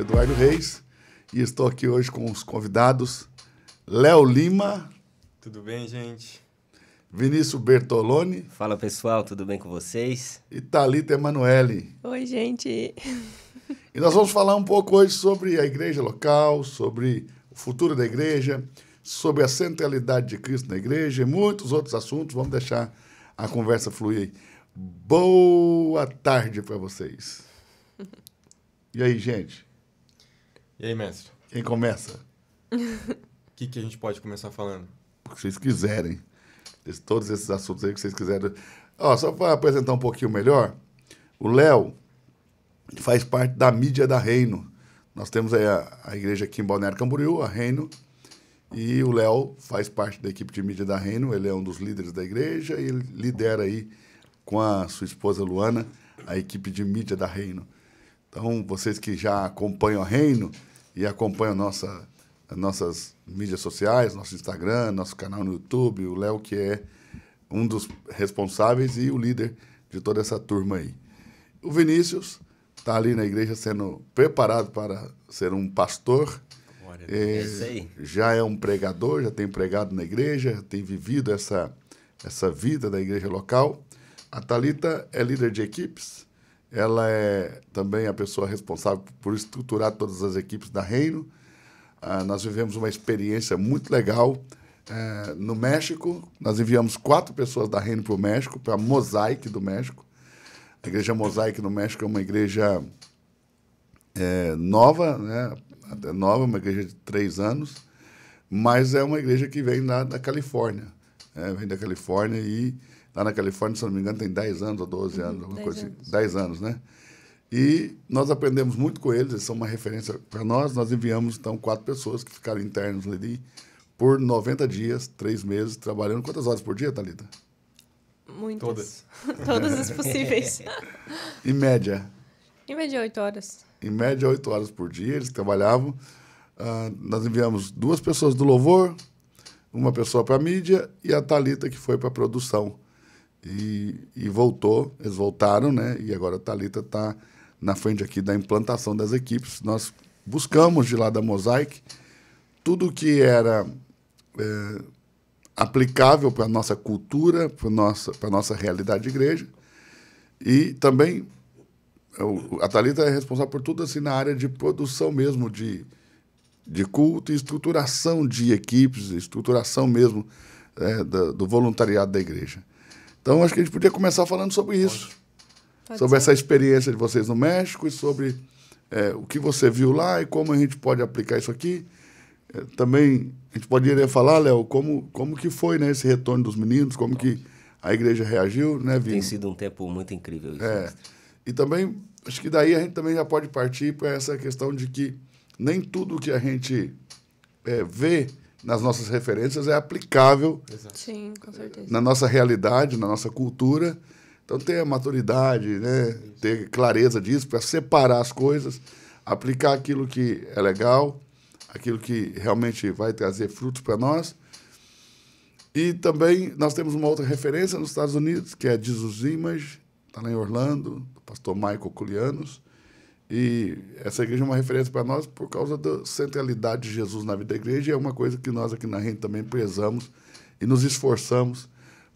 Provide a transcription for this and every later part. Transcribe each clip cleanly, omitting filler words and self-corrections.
Eduardo Reis e estou aqui hoje com os convidados Léo Lima. Tudo bem, gente? Vinícius Bertoloni. Fala, pessoal, tudo bem com vocês? E Thalita Emanuele. Oi, gente. E nós vamos falar um pouco hoje sobre a igreja local, sobre o futuro da igreja, sobre a centralidade de Cristo na igreja e muitos outros assuntos. Vamos deixar a conversa fluir aí. Boa tarde para vocês. E aí, gente? E aí, mestre? Quem começa? O que a gente pode começar falando? O que vocês quiserem. Todos esses assuntos aí que vocês quiserem. Só para apresentar um pouquinho melhor, o Léo faz parte da mídia da Reino. Nós temos aí a igreja aqui em Balneário Camboriú, a Reino, e o Léo faz parte da equipe de mídia da Reino. Ele é um dos líderes da igreja e ele lidera aí, com a sua esposa Luana, a equipe de mídia da Reino. Então, vocês que já acompanham a Reino e acompanham as nossas mídias sociais, nosso Instagram, nosso canal no YouTube, o Léo que é um dos responsáveis e o líder de toda essa turma aí. O Vinícius está ali na igreja sendo preparado para ser um pastor. Já é um pregador, já tem pregado na igreja, tem vivido essa vida da igreja local. A Thalita é líder de equipes. Ela é também a pessoa responsável por estruturar todas as equipes da Reino. Nós vivemos uma experiência muito legal no México. Nós enviamos 4 pessoas da Reino para o México, para a Mosaic do México. A igreja Mosaic no México é uma igreja nova, né? Nova, uma igreja de 3 anos, mas é uma igreja que vem lá da Califórnia. Vem da Califórnia e lá na Califórnia, se não me engano, tem 10 anos ou 12 anos, alguma coisa assim. 10 anos, né? E nós aprendemos muito com eles são uma referência para nós. Nós enviamos, então, 4 pessoas que ficaram internos ali por 90 dias, 3 meses, trabalhando. Quantas horas por dia, Thalita? Muitas. Todas. Todas as possíveis. Em média? Em média, 8 horas. Em média, 8 horas por dia, eles trabalhavam. Nós enviamos 2 pessoas do louvor, uma pessoa para a mídia e a Thalita, que foi para a produção. E voltou, eles voltaram, né? E agora a Thalita está na frente aqui da implantação das equipes. Nós buscamos de lá da Mosaic tudo que era aplicável para a nossa cultura, para a nossa realidade de igreja. E também a Thalita é responsável por tudo assim na área de produção mesmo, de culto e estruturação de equipes, estruturação mesmo do voluntariado da igreja. Então, acho que a gente podia começar falando sobre isso. Sobre essa experiência de vocês no México e sobre o que você viu lá e como a gente pode aplicar isso aqui. Também a gente poderia falar, Léo, como que foi, né, esse retorno dos meninos, como que a igreja reagiu, né, Vini? Tem sido um tempo muito incrível isso. E também, acho que daí a gente também já pode partir para essa questão de que nem tudo que a gente vê nas nossas referências é aplicável. Exato. Sim, com certeza. Na nossa realidade, na nossa cultura. Então, ter a maturidade, né? Ter clareza disso para separar as coisas, aplicar aquilo que é legal, aquilo que realmente vai trazer frutos para nós. E também nós temos uma outra referência nos Estados Unidos, que é Jesus Image, está lá em Orlando, do pastor Michael Culianos. E essa igreja é uma referência para nós por causa da centralidade de Jesus na vida da igreja, e é uma coisa que nós aqui na Reino também prezamos e nos esforçamos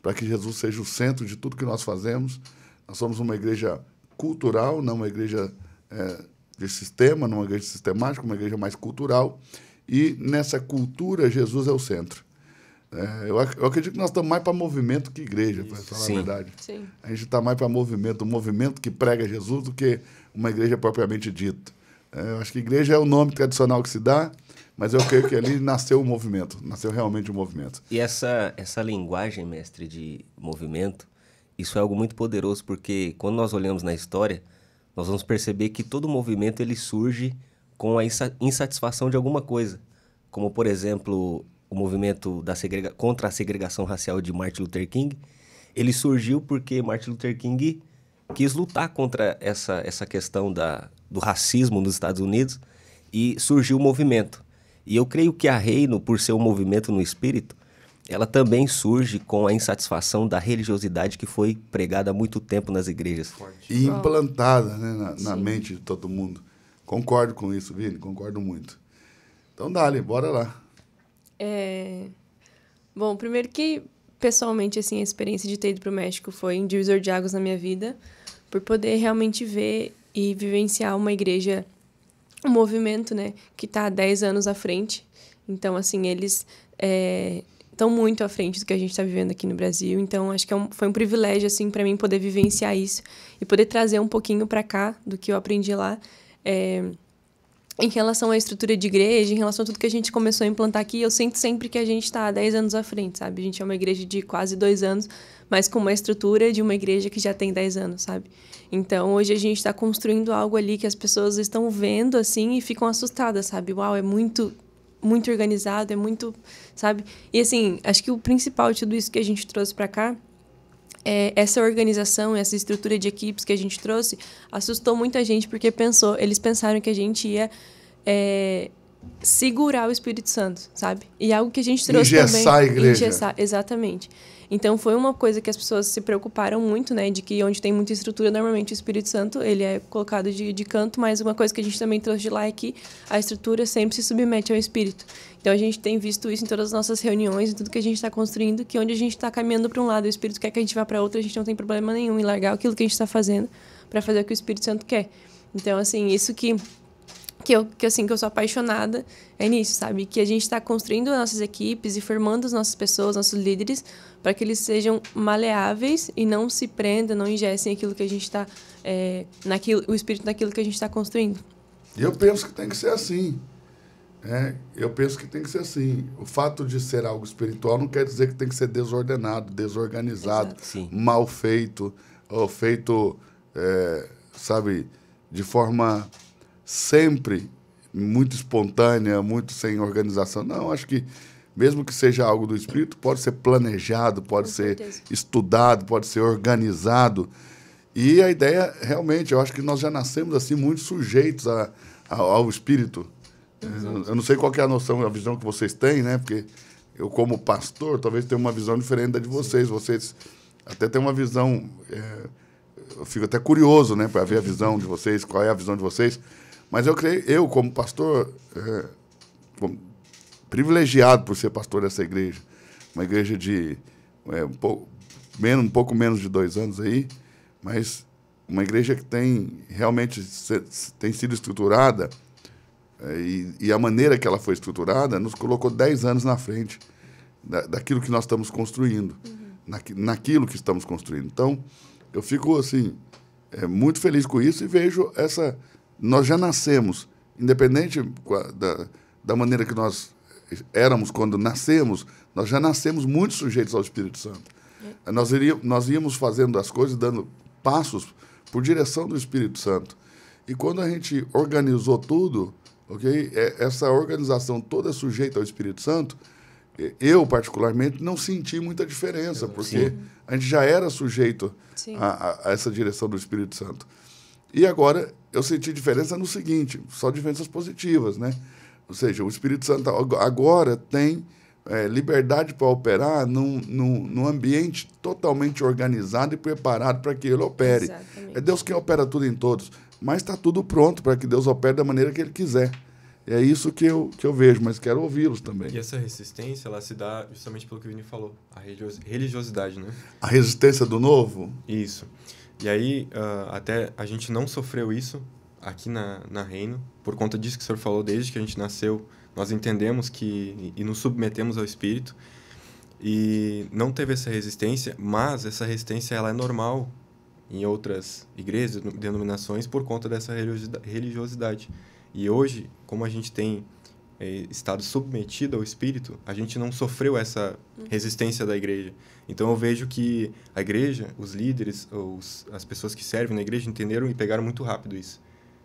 para que Jesus seja o centro de tudo que nós fazemos. Nós somos uma igreja cultural, não uma igreja de sistema, não uma igreja sistemática, uma igreja mais cultural, e nessa cultura Jesus é o centro. Eu acredito que nós estamos mais para movimento que igreja, para falar a verdade. Sim. A gente está mais para movimento, um movimento que prega Jesus do que uma igreja propriamente dita. Eu acho que igreja é o nome tradicional que se dá, mas eu creio que ali nasceu um movimento, nasceu realmente um movimento. E essa linguagem, mestre, de movimento, isso é algo muito poderoso, porque quando nós olhamos na história, nós vamos perceber que todo movimento ele surge com a insatisfação de alguma coisa. Como, por exemplo, o movimento contra a segregação racial de Martin Luther King, ele surgiu porque Martin Luther King quis lutar contra essa questão do racismo nos Estados Unidos e surgiu o movimento. E eu creio que a Reino, por ser um movimento no espírito, ela também surge com a insatisfação da religiosidade que foi pregada há muito tempo nas igrejas. E implantada, né, na mente de todo mundo. Concordo com isso, Vini, concordo muito. Então, dale, bora lá. Bom, primeiro que, pessoalmente, assim, a experiência de ter ido para o México foi um divisor de águas na minha vida, por poder realmente ver e vivenciar uma igreja, um movimento, né, que está há 10 anos à frente. Então, assim, eles estão muito à frente do que a gente está vivendo aqui no Brasil. Então, acho que foi um privilégio, assim, para mim poder vivenciar isso e poder trazer um pouquinho para cá do que eu aprendi lá, em relação à estrutura de igreja, em relação a tudo que a gente começou a implantar aqui. Eu sinto sempre que a gente está há 10 anos à frente, sabe? A gente é uma igreja de quase 2 anos, mas com uma estrutura de uma igreja que já tem 10 anos, sabe? Então, hoje a gente está construindo algo ali que as pessoas estão vendo, assim, e ficam assustadas, sabe? Uau, é muito, muito organizado, é muito, sabe? E, assim, acho que o principal de tudo isso que a gente trouxe para cá, essa organização, essa estrutura de equipes que a gente trouxe, assustou muita gente, porque eles pensaram que a gente ia segurar o Espírito Santo, sabe? E algo que a gente trouxe também... Engessar a igreja. Engessar, exatamente. Então, foi uma coisa que as pessoas se preocuparam muito, né? De que onde tem muita estrutura, normalmente o Espírito Santo, ele é colocado de canto, mas uma coisa que a gente também trouxe de lá é que a estrutura sempre se submete ao Espírito. Então, a gente tem visto isso em todas as nossas reuniões, em tudo que a gente está construindo, que onde a gente está caminhando para um lado, o Espírito quer que a gente vá para outro, a gente não tem problema nenhum em largar aquilo que a gente está fazendo para fazer o que o Espírito Santo quer. Então, assim, isso que eu sou apaixonada é nisso, sabe? Que a gente está construindo as nossas equipes e formando as nossas pessoas, nossos líderes, para que eles sejam maleáveis e não se prendam, não ingessem aquilo que a gente está... o espírito naquilo que a gente está construindo. E eu penso que tem que ser assim. Eu penso que tem que ser assim. O fato de ser algo espiritual não quer dizer que tem que ser desordenado, desorganizado, mal feito, ou feito, sabe, de forma sempre muito espontânea, muito sem organização. Não, acho que mesmo que seja algo do Espírito, pode ser planejado, pode ser estudado, pode ser organizado. E a ideia, realmente, eu acho que nós já nascemos assim muito sujeitos ao Espírito. Eu não sei qual que é a noção, a visão que vocês têm, né? Porque eu, como pastor, talvez tenha uma visão diferente da de vocês. Vocês até têm uma visão... eu fico até curioso, né? Para ver a visão de vocês, qual é a visão de vocês. Mas eu creio, eu como pastor, privilegiado por ser pastor dessa igreja, uma igreja de um pouco menos de 2 anos aí, mas uma igreja que tem realmente tem sido estruturada, e a maneira que ela foi estruturada nos colocou 10 anos na frente daquilo que nós estamos construindo, naquilo que estamos construindo. Então, eu fico assim, muito feliz com isso e vejo essa... Nós já nascemos, independente da maneira que nós éramos quando nascemos, nós já nascemos muito sujeitos ao Espírito Santo. Nós íamos fazendo as coisas, dando passos por direção do Espírito Santo. E quando a gente organizou tudo, okay, essa organização toda sujeita ao Espírito Santo, eu, particularmente, não senti muita diferença, porque a gente já era sujeito a essa direção do Espírito Santo. E agora eu senti diferença no seguinte, só diferenças positivas, né? Ou seja, o Espírito Santo agora tem liberdade para operar num ambiente totalmente organizado e preparado para que ele opere. Exatamente. É Deus quem opera tudo em todos, mas está tudo pronto para que Deus opere da maneira que Ele quiser. É isso que eu vejo, mas quero ouvi-los também. E essa resistência, ela se dá justamente pelo que o Vini falou, a religiosidade, né? A resistência do novo? Isso. E aí, até a gente não sofreu isso aqui na Reino, por conta disso que o senhor falou, desde que a gente nasceu, nós entendemos e nos submetemos ao Espírito, e não teve essa resistência, mas essa resistência ela é normal em outras igrejas, denominações, por conta dessa religiosidade. E hoje, como a gente tem estado submetido ao Espírito, a gente não sofreu essa resistência da igreja. Então, eu vejo que a igreja, os líderes, as pessoas que servem na igreja entenderam e pegaram muito rápido isso.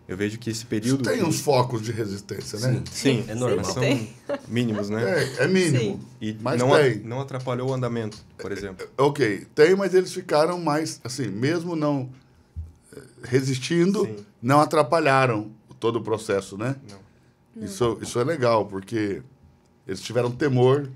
Eu vejo que esse período... Isso tem uns focos de resistência, né? Sim, é normal. São mínimos, né? É mínimo, Sim. E mas não atrapalhou o andamento, por exemplo. Ok, tem, mas eles ficaram mais, assim, mesmo não resistindo, não atrapalharam todo o processo, né? Não. Isso é legal, porque eles tiveram temor,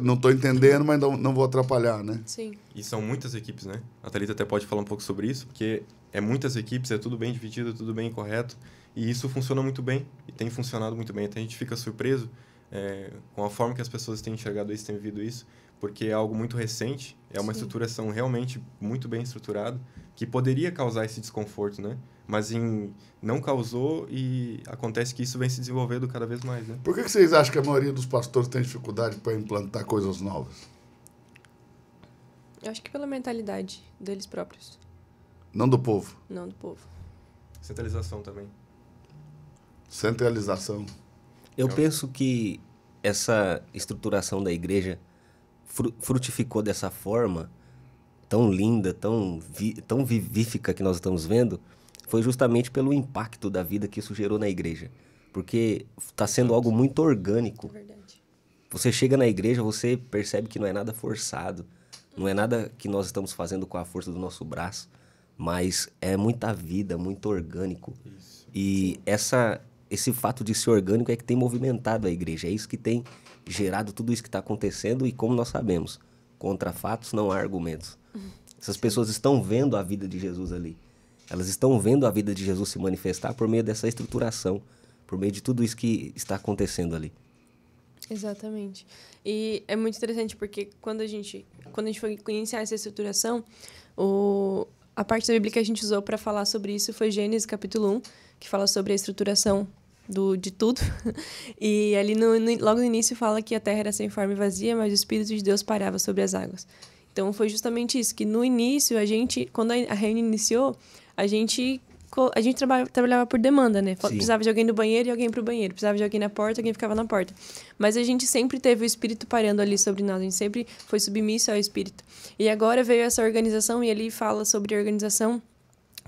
não estou entendendo, mas não vou atrapalhar, né? Sim. E são muitas equipes, né? A Thalita até pode falar um pouco sobre isso, porque muitas equipes, é tudo bem dividido, tudo bem correto. E isso funciona muito bem, e tem funcionado muito bem. Até a gente fica surpreso com a forma que as pessoas têm enxergado isso, têm vivido isso, porque é algo muito recente, é uma estruturação realmente muito bem estruturada, que poderia causar esse desconforto, né? Mas não causou, e acontece que isso vem se desenvolvendo cada vez mais, né? Por que vocês acham que a maioria dos pastores tem dificuldade para implantar coisas novas? Eu acho que pela mentalidade deles próprios, Não do povo. não do povo. Centralização também. Centralização. Eu penso que essa estruturação da igreja frutificou dessa forma tão linda, tão vivífica que nós estamos vendo, foi justamente pelo impacto da vida que isso gerou na igreja. Porque está sendo algo muito orgânico. É verdade. Você chega na igreja, você percebe que não é nada forçado, não é nada que nós estamos fazendo com a força do nosso braço, mas é muita vida, muito orgânico. Isso. E esse fato de ser orgânico é que tem movimentado a igreja. É isso que tem gerado tudo isso que está acontecendo. E como nós sabemos, contra fatos não há argumentos. Essas pessoas estão vendo a vida de Jesus ali. Elas estão vendo a vida de Jesus se manifestar por meio dessa estruturação, por meio de tudo isso que está acontecendo ali. Exatamente. E é muito interessante porque quando a gente foi iniciar essa estruturação, a parte da Bíblia que a gente usou para falar sobre isso foi Gênesis capítulo 1, que fala sobre a estruturação de tudo. E ali logo no início fala que a terra era sem forma e vazia, mas o Espírito de Deus pairava sobre as águas. Então foi justamente isso, que no início quando a reunião iniciou, a gente trabalhava por demanda, né? Sim. Precisava de alguém no banheiro e alguém pro banheiro. Precisava de alguém na porta, alguém ficava na porta. Mas a gente sempre teve o Espírito parando ali sobre nós. A gente sempre foi submisso ao Espírito. E agora veio essa organização, e ele fala sobre a organização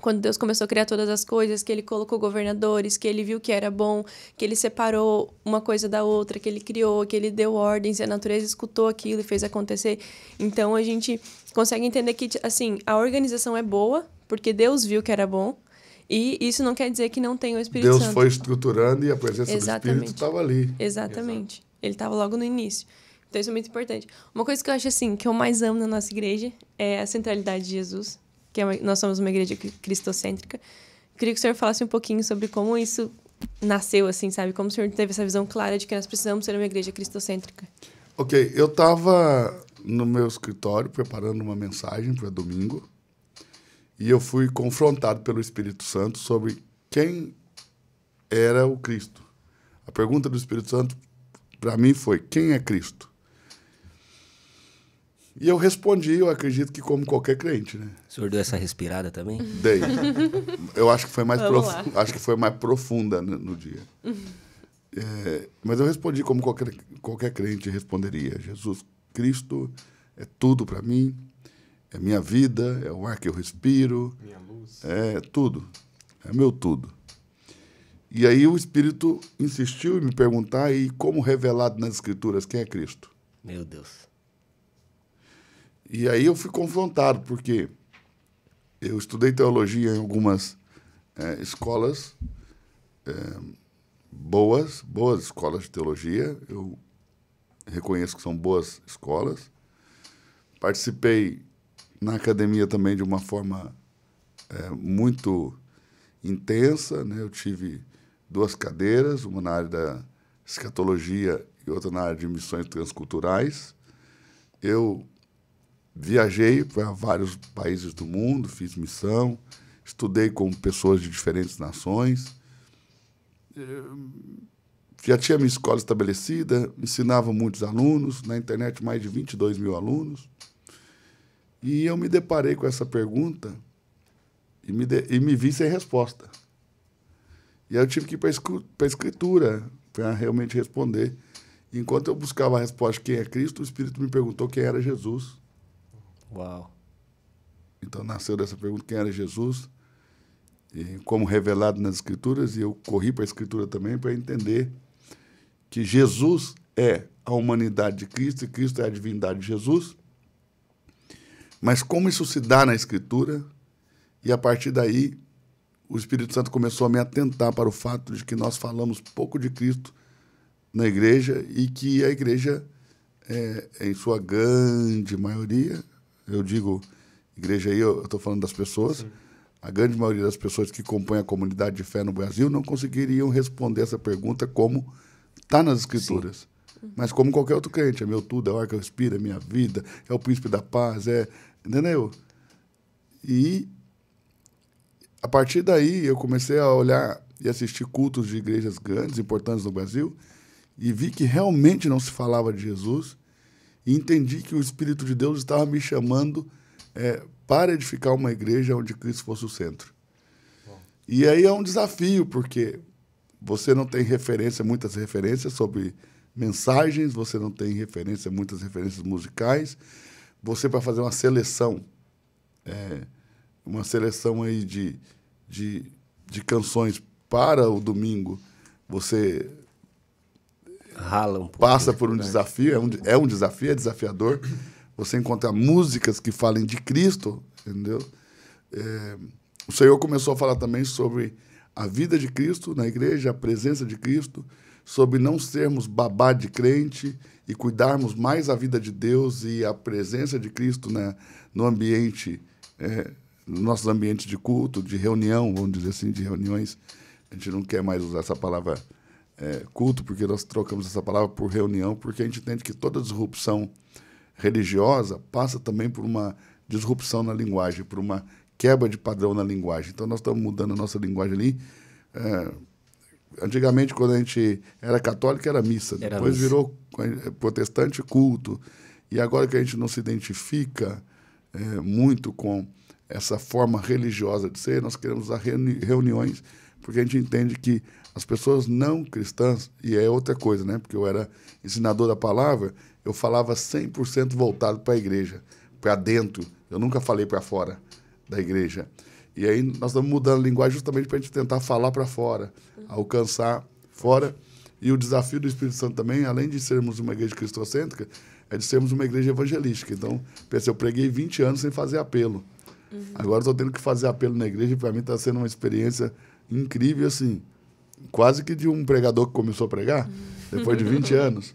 quando Deus começou a criar todas as coisas, que ele colocou governadores, que ele viu que era bom, que ele separou uma coisa da outra, que ele criou, que ele deu ordens, e a natureza escutou aquilo e fez acontecer. Então, a gente consegue entender que, assim, a organização é boa, porque Deus viu que era bom, e isso não quer dizer que não tem o Espírito Santo. Deus foi estruturando e a presença Exatamente. do Espírito estava ali. Exatamente. Ele estava logo no início. Então, isso é muito importante. Uma coisa que eu acho, assim, que eu mais amo na nossa igreja é a centralidade de Jesus, que nós somos uma igreja cristocêntrica. Queria que o senhor falasse um pouquinho sobre como isso nasceu, assim, sabe? Como o senhor teve essa visão clara de que nós precisamos ser uma igreja cristocêntrica. Ok, eu estava no meu escritório preparando uma mensagem para domingo e eu fui confrontado pelo Espírito Santo sobre quem era o Cristo. A pergunta do Espírito Santo para mim foi: quem é Cristo? E eu respondi, eu acredito que como qualquer crente, né? O senhor deu essa respirada também? Dei. Eu acho que foi mais profunda no dia. Mas eu respondi como qualquer crente responderia. Jesus Cristo é tudo para mim, é minha vida, é o ar que eu respiro. Minha luz. É tudo, é meu tudo. E aí o Espírito insistiu em me perguntar, e como revelado nas Escrituras, quem é Cristo? Meu Deus. E aí eu fui confrontado, porque eu estudei teologia em algumas escolas boas escolas de teologia. Eu reconheço que são boas escolas. Participei na academia também de uma forma muito intensa, né? Eu tive 2 cadeiras, uma na área da escatologia e outra na área de missões transculturais. Eu viajei para vários países do mundo, fiz missão, estudei com pessoas de diferentes nações. Já tinha minha escola estabelecida, ensinava muitos alunos, na internet mais de 22 mil alunos. E eu me deparei com essa pergunta e me vi sem resposta. E aí eu tive que ir para a Escritura para realmente responder. E enquanto eu buscava a resposta de quem é Cristo, o Espírito me perguntou quem era Jesus. Uau. Então nasceu dessa pergunta quem era Jesus, e como revelado nas Escrituras, e eu corri para a Escritura também para entender que Jesus é a humanidade de Cristo e Cristo é a divindade de Jesus. Mas como isso se dá na Escritura, e a partir daí o Espírito Santo começou a me atentar para o fato de que nós falamos pouco de Cristo na igreja, e que a igreja, em sua grande maioria, eu digo igreja aí, eu estou falando das pessoas, sim, a grande maioria das pessoas que compõem a comunidade de fé no Brasil não conseguiriam responder essa pergunta como está nas Escrituras. Sim. Mas como qualquer outro crente, é meu tudo, é o ar que eu respiro, é minha vida, é o príncipe da paz, entendeu? E a partir daí eu comecei a olhar e assistir cultos de igrejas grandes, importantes no Brasil, e vi que realmente não se falava de Jesus, e entendi que o Espírito de Deus estava me chamando para edificar uma igreja onde Cristo fosse o centro. Bom. E aí é um desafio, porque você não tem muitas referências sobre mensagens, você não tem muitas referências musicais, você, para fazer uma seleção aí de canções para o domingo, você rala um pouco, passa por um desafio, é um desafio, é desafiador. Você encontra músicas que falem de Cristo, entendeu? O Senhor começou a falar também sobre a vida de Cristo na igreja, a presença de Cristo, sobre não sermos babá de crente e cuidarmos mais a vida de Deus e a presença de Cristo, né, no ambiente, nos nossos ambientes de culto, de reunião, vamos dizer assim, de reuniões. A gente não quer mais usar essa palavra culto, porque nós trocamos essa palavra por reunião, porque a gente entende que toda disrupção religiosa passa também por uma disrupção na linguagem, por uma quebra de padrão na linguagem. Então, nós estamos mudando a nossa linguagem ali. Antigamente, quando a gente era católico, era missa. Depois virou protestante, culto. E agora que a gente não se identifica muito com essa forma religiosa de ser, nós queremos usar reuniões, porque a gente entende que as pessoas não cristãs, e é outra coisa, né? Porque eu era ensinador da palavra, eu falava 100% voltado para a igreja, para dentro. Eu nunca falei para fora da igreja. E aí nós estamos mudando a linguagem justamente para a gente tentar falar para fora, alcançar fora. E o desafio do Espírito Santo também, além de sermos uma igreja cristocêntrica, é de sermos uma igreja evangelística. Então, eu preguei 20 anos sem fazer apelo. Agora estou tendo que fazer apelo na igreja e para mim está sendo uma experiência incrível, assim, quase que de um pregador que começou a pregar, depois de 20 anos.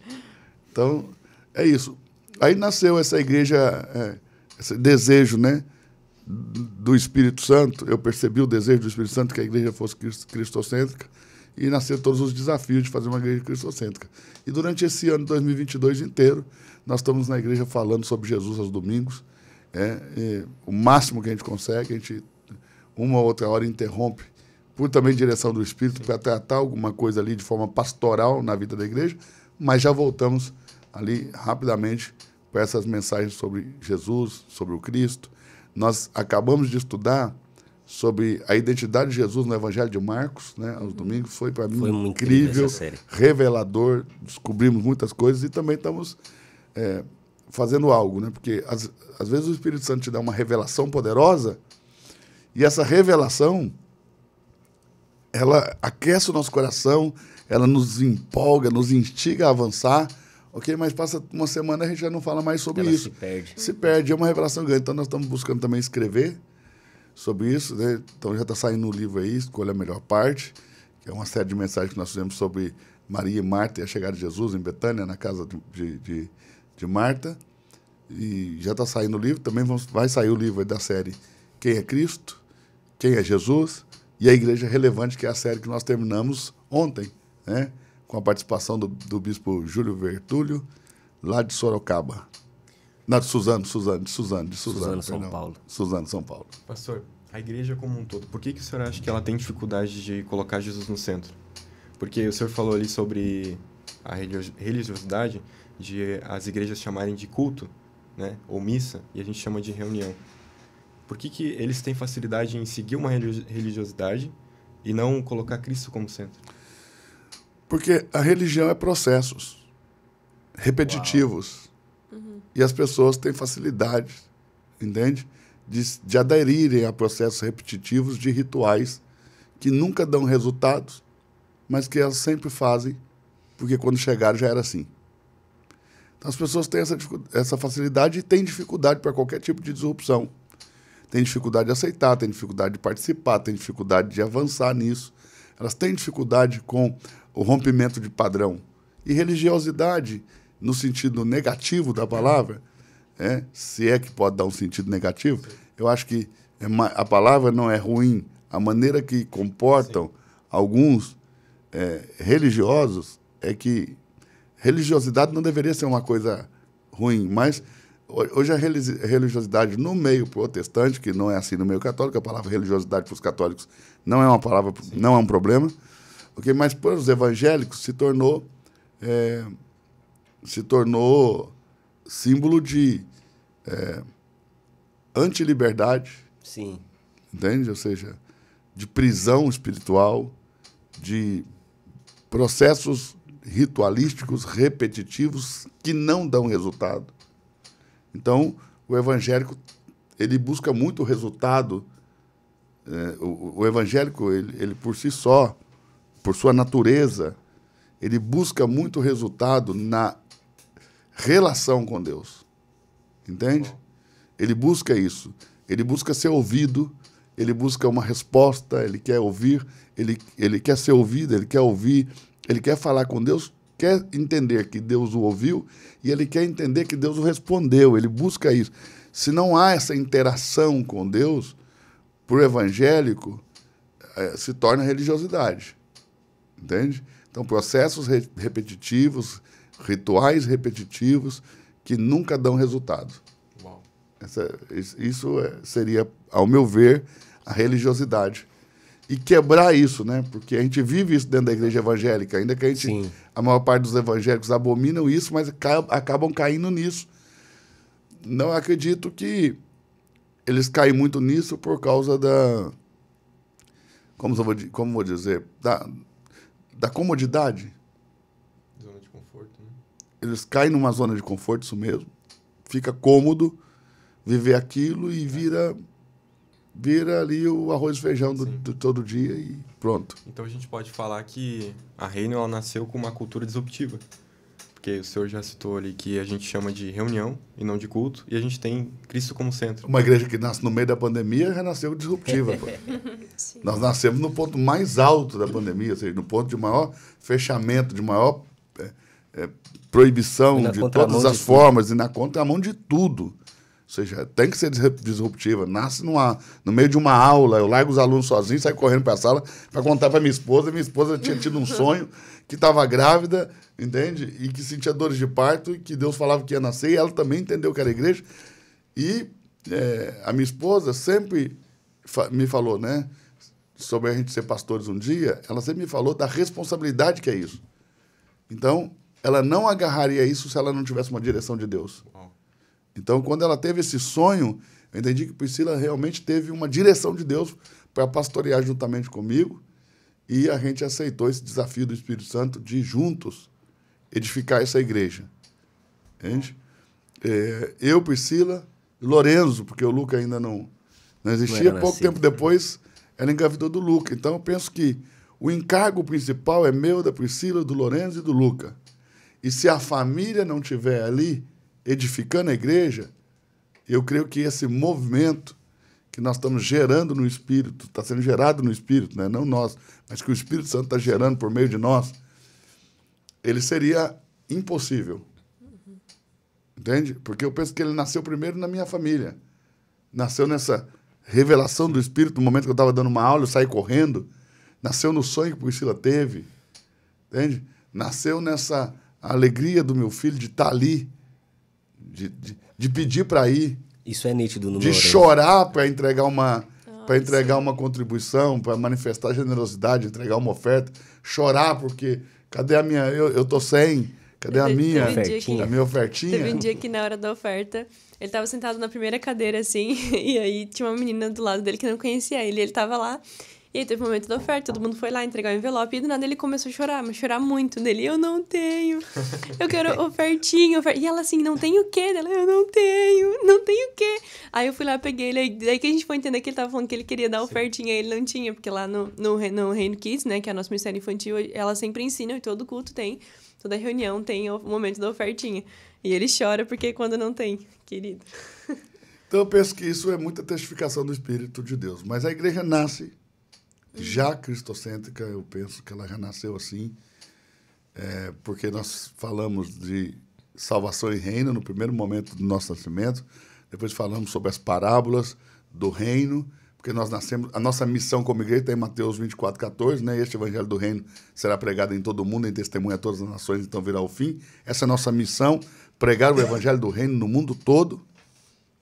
Então, é isso. Aí nasceu essa igreja, esse desejo, né, do Espírito Santo. Eu percebi o desejo do Espírito Santo que a igreja fosse cristocêntrica e nasceram todos os desafios de fazer uma igreja cristocêntrica. E durante esse ano de 2022 inteiro, nós estamos na igreja falando sobre Jesus aos domingos. O máximo que a gente consegue, a gente uma ou outra hora interrompe por também direção do Espírito para tratar alguma coisa ali de forma pastoral na vida da igreja, mas já voltamos ali rapidamente para essas mensagens sobre Jesus, sobre o Cristo. Nós acabamos de estudar sobre a identidade de Jesus no Evangelho de Marcos, né, aos domingos. Foi para mim incrível, revelador, descobrimos muitas coisas e também estamos fazendo algo, né? Porque às vezes o Espírito Santo te dá uma revelação poderosa e essa revelação ela aquece o nosso coração, ela nos empolga, nos instiga a avançar, ok? Mas passa uma semana e a gente já não fala mais sobre isso. Se perde, é uma revelação grande. Então nós estamos buscando também escrever sobre isso, né? Então já está saindo um livro aí, Escolha a Melhor Parte, que é uma série de mensagens que nós fizemos sobre Maria e Marta e a chegada de Jesus em Betânia, na casa de Marta. E já está saindo o livro, também vai sair o livro da série Quem é Cristo, Quem é Jesus e a Igreja Relevante, que é a série que nós terminamos ontem, né? Com a participação do bispo Júlio Vertúlio, lá de Sorocaba. Não, de Suzano, São Paulo. Suzano, São Paulo. Pastor, a igreja como um todo, por que o senhor acha que ela tem dificuldade de colocar Jesus no centro? Porque o senhor falou ali sobre a religiosidade, de as igrejas chamarem de culto, né, ou missa, e a gente chama de reunião. Por que eles têm facilidade em seguir uma religiosidade e não colocar Cristo como centro? Porque a religião é processos repetitivos. E as pessoas têm facilidade, entende? De aderirem a processos repetitivos de rituais que nunca dão resultados, mas que elas sempre fazem, porque quando chegaram já era assim. Então as pessoas têm essa facilidade e têm dificuldade para qualquer tipo de disrupção. Têm dificuldade de aceitar, têm dificuldade de participar, têm dificuldade de avançar nisso. Elas têm dificuldade com o rompimento de padrão. E religiosidade, no sentido negativo da palavra, se é que pode dar um sentido negativo, eu acho que A palavra não é ruim. A maneira que comportam alguns religiosos é que religiosidade não deveria ser uma coisa ruim, mas hoje a religiosidade no meio protestante, que não é assim no meio católico, a palavra religiosidade para os católicos não é uma palavra, não é um problema, okay? Mas para os evangélicos se tornou símbolo de antiliberdade, Sim. entende? Ou seja, de prisão espiritual, de processos ritualísticos repetitivos que não dão resultado. Então, o evangélico ele busca muito resultado. O evangélico, ele por si só, por sua natureza, ele busca muito resultado na relação com Deus. Entende? Ele busca isso. Ele busca ser ouvido, ele busca uma resposta, ele quer ouvir, ele quer ser ouvido, ele quer ouvir, ele quer falar com Deus, quer entender que Deus o ouviu e ele quer entender que Deus o respondeu. Ele busca isso. Se não há essa interação com Deus, para o evangélico, se torna religiosidade. Entende? Então, processos repetitivos, rituais repetitivos que nunca dão resultado. Uau. Isso seria, ao meu ver, a religiosidade. E quebrar isso, né? Porque a gente vive isso dentro da igreja evangélica, ainda que a maior parte dos evangélicos abominam isso, mas acabam caindo nisso. Não acredito que eles caem muito nisso por causa da... Como vou dizer? Da comodidade. Zona de conforto, né? Eles caem numa zona de conforto, isso mesmo. Fica cômodo viver aquilo e vira ali o arroz e feijão do todo dia e pronto. Então a gente pode falar que a Reino ela nasceu com uma cultura disruptiva. Porque o senhor já citou ali que a gente chama de reunião e não de culto, e a gente tem Cristo como centro. Uma igreja que nasce no meio da pandemia já nasceu disruptiva. Nós nascemos no ponto mais alto da pandemia, ou seja, no ponto de maior fechamento, de maior proibição de todas as formas, e na contramão de tudo. Ou seja, tem que ser disruptiva. Nasce no meio de uma aula, eu largo os alunos sozinhos, saio correndo para a sala para contar para minha esposa. Minha esposa tinha tido um sonho que estava grávida, entende? E que sentia dores de parto, e que Deus falava que ia nascer, e ela também entendeu que era igreja. E a minha esposa sempre me falou, né, sobre a gente ser pastores um dia, ela sempre me falou da responsabilidade que é isso. Então, ela não agarraria isso se ela não tivesse uma direção de Deus. Então, quando ela teve esse sonho, eu entendi que Priscila realmente teve uma direção de Deus para pastorear juntamente comigo, e a gente aceitou esse desafio do Espírito Santo de juntos edificar essa igreja. Entende? Eu, Priscila, Lorenzo, porque o Luca ainda não existia, pouco tempo depois ela engravidou do Luca. Então, eu penso que o encargo principal é meu, da Priscila, do Lorenzo e do Luca. E se a família não estiver ali, edificando a igreja, eu creio que esse movimento que nós estamos gerando no Espírito, está sendo gerado no Espírito, né? Não nós, mas que o Espírito Santo está gerando por meio de nós, ele seria impossível. Entende? Porque eu penso que ele nasceu primeiro na minha família. Nasceu nessa revelação do Espírito, no momento que eu estava dando uma aula, eu saí correndo. Nasceu no sonho que Priscila teve. Entende? Nasceu nessa alegria do meu filho de estar ali, de pedir para ir. Isso é nítido no de chorar para entregar uma contribuição, para manifestar generosidade, entregar uma oferta. Chorar porque, cadê a minha... Eu tô sem... Cadê a minha ofertinha? Teve um dia que na hora da oferta, ele estava sentado na primeira cadeira, assim, e aí tinha uma menina do lado dele que não conhecia ele, ele estava lá, e aí teve o momento da oferta, todo mundo foi lá entregar o envelope, e do nada ele começou a chorar, mas chorar muito dele. Eu não tenho, eu quero ofertinha. E ela assim, não tem o quê? Ela, eu não tenho o quê? Aí eu fui lá, peguei ele, daí que a gente foi entender que ele tava falando que ele queria dar ofertinha, e ele não tinha, porque lá no Reino Kids, né, que é a nossa ministério infantil, ela sempre ensina, e todo culto tem, toda reunião tem o momento da ofertinha. E ele chora porque quando não tem, querido. Então eu penso que isso é muita testificação do Espírito de Deus. Mas a igreja nasce já cristocêntrica, eu penso que ela já nasceu assim, porque nós falamos de salvação e reino no primeiro momento do nosso nascimento, depois falamos sobre as parábolas, do reino, porque nós nascemos, a nossa missão como igreja está em Mateus 24:14, né? Este evangelho do reino será pregado em todo o mundo, em testemunha a todas as nações, então virá o fim. Essa é a nossa missão, pregar o evangelho do reino no mundo todo,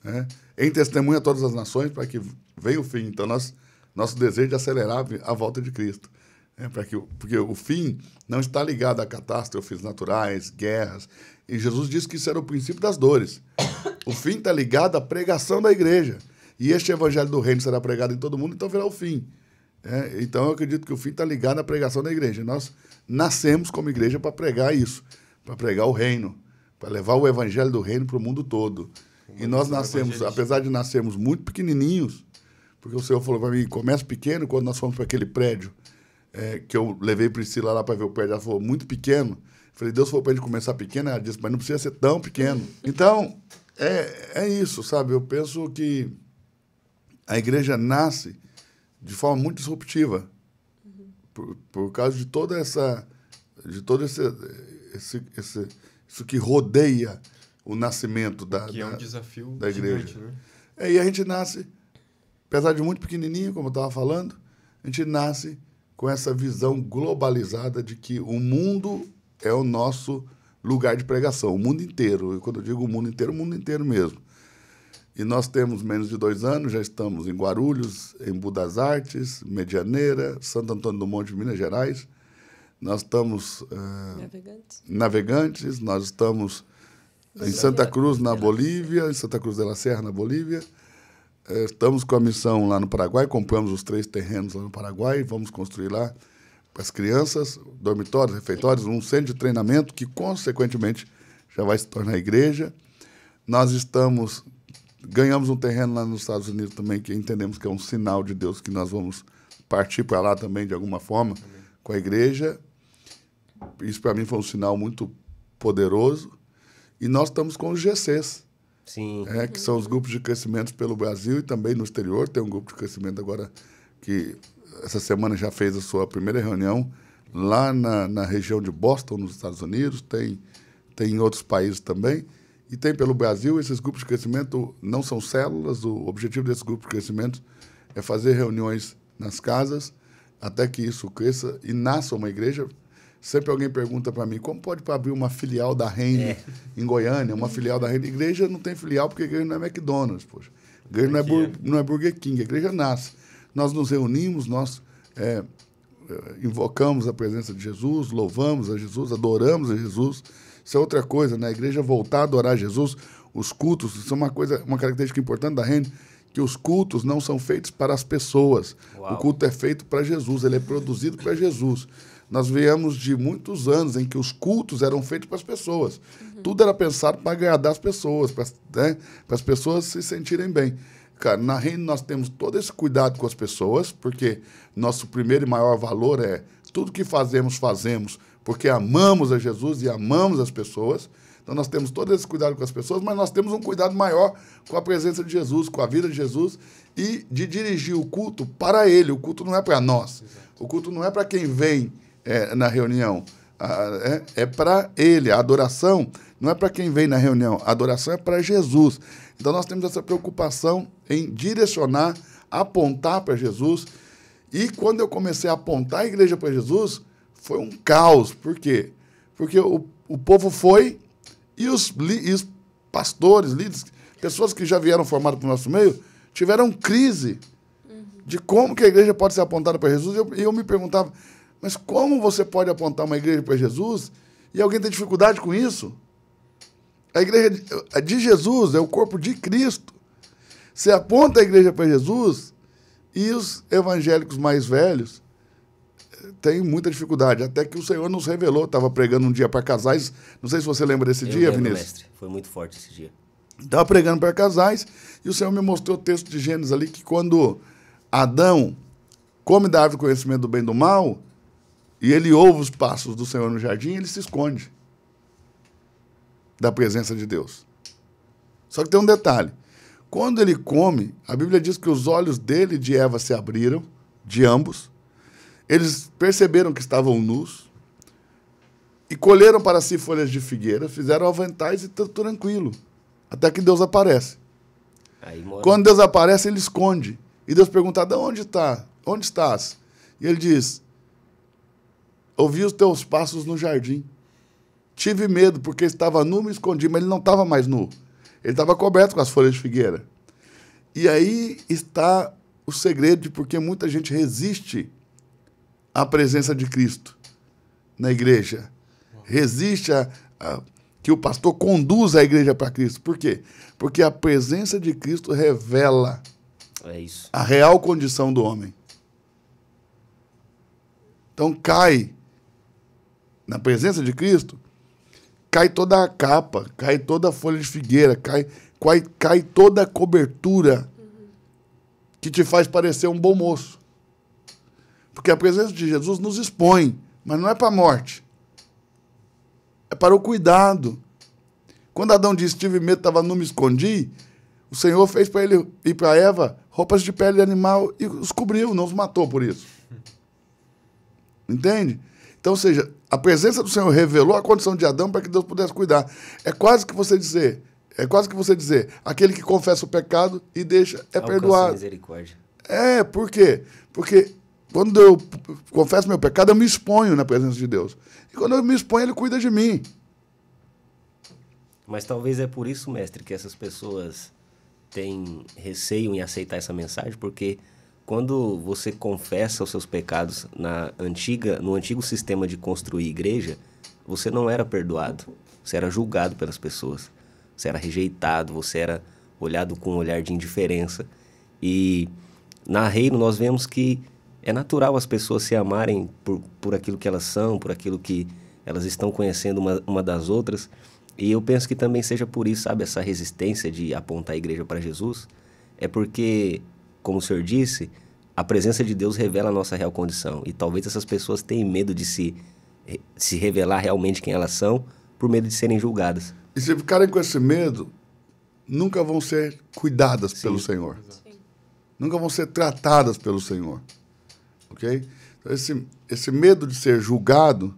né? Em testemunha a todas as nações, para que venha o fim. Então, nosso desejo de acelerar a volta de Cristo. Porque o fim não está ligado a catástrofes naturais, guerras. E Jesus disse que isso era o princípio das dores. O fim está ligado à pregação da igreja. E este evangelho do reino será pregado em todo mundo, então virá o fim. Então, eu acredito que o fim está ligado à pregação da igreja. Nós nascemos como igreja para pregar isso, para pregar o reino, para levar o evangelho do reino para o mundo todo. E nós nascemos, apesar de nascermos muito pequenininhos, porque o Senhor falou para mim, começa pequeno. Quando nós fomos para aquele prédio, que eu levei Priscila lá para ver o prédio, ela falou, muito pequeno. Eu falei, Deus falou para ele começar pequeno, ela disse, mas não precisa ser tão pequeno. Então, é isso, sabe? Eu penso que a igreja nasce de forma muito disruptiva, por causa de todo isso que rodeia o nascimento que é um desafio da igreja. Gigante, né? E a gente nasce, apesar de muito pequenininho, como eu estava falando, a gente nasce com essa visão globalizada de que o mundo é o nosso lugar de pregação, o mundo inteiro. E quando eu digo o mundo inteiro mesmo. E nós temos menos de 2 anos, já estamos em Guarulhos, em Budas Artes, Medianeira, Santo Antônio do Monte, Minas Gerais. Nós estamos Navegantes, nós estamos em Santa Cruz, na Bolívia, em Santa Cruz de la Serra, na Bolívia. Estamos com a missão lá no Paraguai, compramos os 3 terrenos lá no Paraguai, vamos construir lá para as crianças, dormitórios, refeitórios, um centro de treinamento que, consequentemente, já vai se tornar igreja. Nós ganhamos um terreno lá nos Estados Unidos também, que entendemos que é um sinal de Deus, que nós vamos partir para lá também, de alguma forma, com a igreja. Isso, para mim, foi um sinal muito poderoso. E nós estamos com os GCs, Sim. Que são os grupos de crescimento pelo Brasil e também no exterior. Tem um grupo de crescimento agora que, essa semana, já fez a sua primeira reunião lá na região de Boston, nos Estados Unidos. Tem em outros países também. E tem pelo Brasil. Esses grupos de crescimento não são células. O objetivo desses grupos de crescimento é fazer reuniões nas casas até que isso cresça e nasça uma igreja. Sempre alguém pergunta para mim, como pode abrir uma filial da Reine em Goiânia? Uma filial da Reine. Igreja não tem filial porque a igreja não é McDonald's, poxa. A igreja não é Burger King, a igreja nasce. Nós nos reunimos, nós invocamos a presença de Jesus, louvamos a Jesus, adoramos a Jesus. Isso é outra coisa, né? A igreja voltar a adorar Jesus, os cultos, isso é uma característica importante da Reine, que os cultos não são feitos para as pessoas. Uau. O culto é feito para Jesus, ele é produzido para Jesus. Nós viemos de muitos anos em que os cultos eram feitos para as pessoas. Tudo era pensado para agradar as pessoas, para as pessoas se sentirem bem. Cara, na Reino nós temos todo esse cuidado com as pessoas, porque nosso primeiro e maior valor é tudo que fazemos porque amamos a Jesus e amamos as pessoas. Então nós temos todo esse cuidado com as pessoas, mas nós temos um cuidado maior com a presença de Jesus, com a vida de Jesus e de dirigir o culto para Ele. O culto não é para nós. O culto não é para quem vem na reunião. É para Ele. A adoração não é para quem vem na reunião. A adoração é para Jesus. Então nós temos essa preocupação em direcionar, apontar para Jesus. E quando eu comecei a apontar a igreja para Jesus, foi um caos. Por quê? Porque o povo foi e os pastores, líderes, pessoas que já vieram formadas para o nosso meio, tiveram crise de como que a igreja pode ser apontada para Jesus. E eu me perguntava, mas como você pode apontar uma igreja para Jesus e alguém tem dificuldade com isso? A igreja de Jesus é o corpo de Cristo. Você aponta a igreja para Jesus e os evangélicos mais velhos têm muita dificuldade. Até que o Senhor nos revelou. Estava pregando um dia para casais. Não sei se você lembra desse dia, lembro, Vinícius. Mestre. Foi muito forte esse dia. Estava pregando para casais e o Senhor me mostrou o texto de Gênesis ali que quando Adão come da árvore do conhecimento do bem e do mal e ele ouve os passos do Senhor no jardim, ele se esconde da presença de Deus. Só que tem um detalhe. Quando ele come, a Bíblia diz que os olhos dele e de Eva se abriram, de ambos. Eles perceberam que estavam nus e colheram para si folhas de figueira, fizeram aventais e tranquilo, até que Deus aparece. Aí mora... Quando Deus aparece, ele esconde. E Deus pergunta, de onde está? Onde estás? E ele diz, ouvi os teus passos no jardim. Tive medo, porque estava nu, me escondi, mas ele não estava mais nu. Ele estava coberto com as folhas de figueira. E aí está o segredo de porque muita gente resiste à presença de Cristo na igreja. Resiste a que o pastor conduza a igreja para Cristo. Por quê? Porque a presença de Cristo revela a real condição do homem. Então cai na presença de Cristo, cai toda a capa, cai toda a folha de figueira, cai toda a cobertura que te faz parecer um bom moço. Porque a presença de Jesus nos expõe, mas não é para a morte. É para o cuidado. Quando Adão disse, tive medo, estava nu, me escondi, o Senhor fez para ele e para Eva roupas de pele de animal e os cobriu, não os matou por isso. Entende? Então, ou seja, a presença do Senhor revelou a condição de Adão para que Deus pudesse cuidar. É quase que você dizer, aquele que confessa o pecado e deixa, é perdoado. Misericórdia. Por quê? Porque quando eu confesso meu pecado, eu me exponho na presença de Deus. E quando eu me exponho, ele cuida de mim. Mas talvez é por isso, mestre, que essas pessoas têm receio em aceitar essa mensagem, porque quando você confessa os seus pecados no antigo sistema de construir igreja, você não era perdoado, você era julgado pelas pessoas, você era rejeitado, você era olhado com um olhar de indiferença. E na Reino nós vemos que é natural as pessoas se amarem por aquilo que elas são, por aquilo que elas estão conhecendo uma das outras. E eu penso que também seja por isso, sabe, essa resistência de apontar a igreja para Jesus, é porque, como o senhor disse, a presença de Deus revela a nossa real condição. E talvez essas pessoas tenham medo de se revelar realmente quem elas são, por medo de serem julgadas. E se ficarem com esse medo, nunca vão ser cuidadas pelo Senhor. Sim. Nunca vão ser tratadas pelo Senhor. Ok? Então, esse medo de ser julgado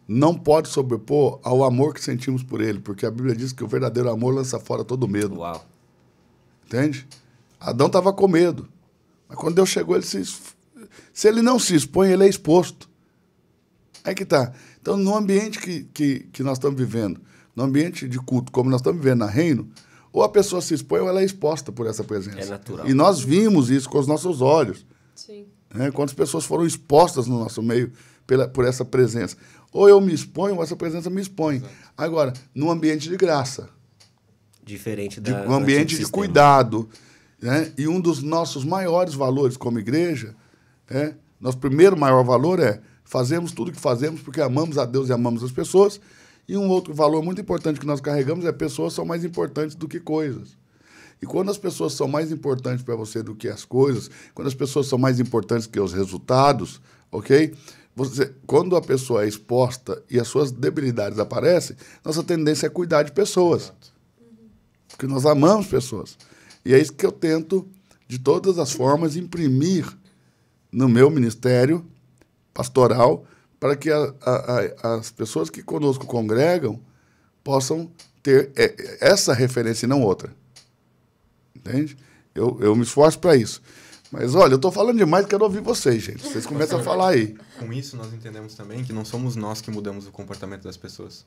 não pode sobrepor ao amor que sentimos por ele, porque a Bíblia diz que o verdadeiro amor lança fora todo medo. Uau. Entende? Adão estava com medo, mas quando Deus chegou, se ele não se expõe, ele é exposto. Aí que está. Então, no ambiente que nós estamos vivendo, no ambiente de culto, como nós estamos vivendo na Reino, ou a pessoa se expõe ou ela é exposta por essa presença. É natural. E nós vimos isso com os nossos olhos. Sim. Quantas pessoas foram expostas no nosso meio por essa presença. Ou eu me exponho, ou essa presença me expõe. Exato. Agora, num ambiente de graça. Diferente um ambiente de cuidado. Né? E um dos nossos maiores valores como igreja, nosso primeiro maior valor é fazemos tudo o que fazemos porque amamos a Deus e amamos as pessoas. E um outro valor muito importante que nós carregamos é pessoas são mais importantes do que coisas. E quando as pessoas são mais importantes para você do que as coisas, quando as pessoas são mais importantes que os resultados, ok? Quando a pessoa é exposta e as suas debilidades aparecem, nossa tendência é cuidar de pessoas. Porque nós amamos pessoas. E é isso que eu tento, de todas as formas, imprimir no meu ministério pastoral, para que as pessoas que conosco congregam possam ter essa referência e não outra. Entende? Eu me esforço para isso. Mas, olha, eu estou falando demais, quero ouvir vocês, gente. Vocês começam a falar aí. Com isso, nós entendemos também que não somos nós que mudamos o comportamento das pessoas.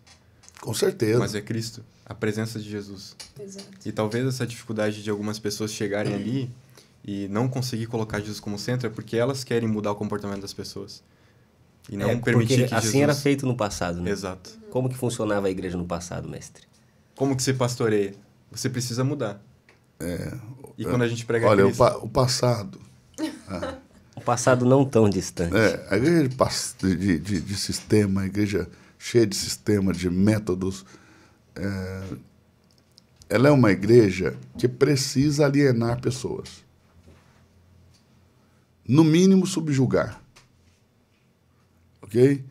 Com certeza. Mas é Cristo, a presença de Jesus. Exato. E talvez essa dificuldade de algumas pessoas chegarem ali e não conseguir colocar Jesus como centro é porque elas querem mudar o comportamento das pessoas. E não permitir que assim Jesus... era feito no passado, né? Exato. Como que funcionava a igreja no passado, mestre? Como que você pastoreia? Você precisa mudar. E quando a gente prega olha, Cristo... o passado... Um passado não tão distante. A igreja de sistema, a igreja cheia de sistema, de métodos, ela é uma igreja que precisa alienar pessoas. No mínimo, subjugar. Ok?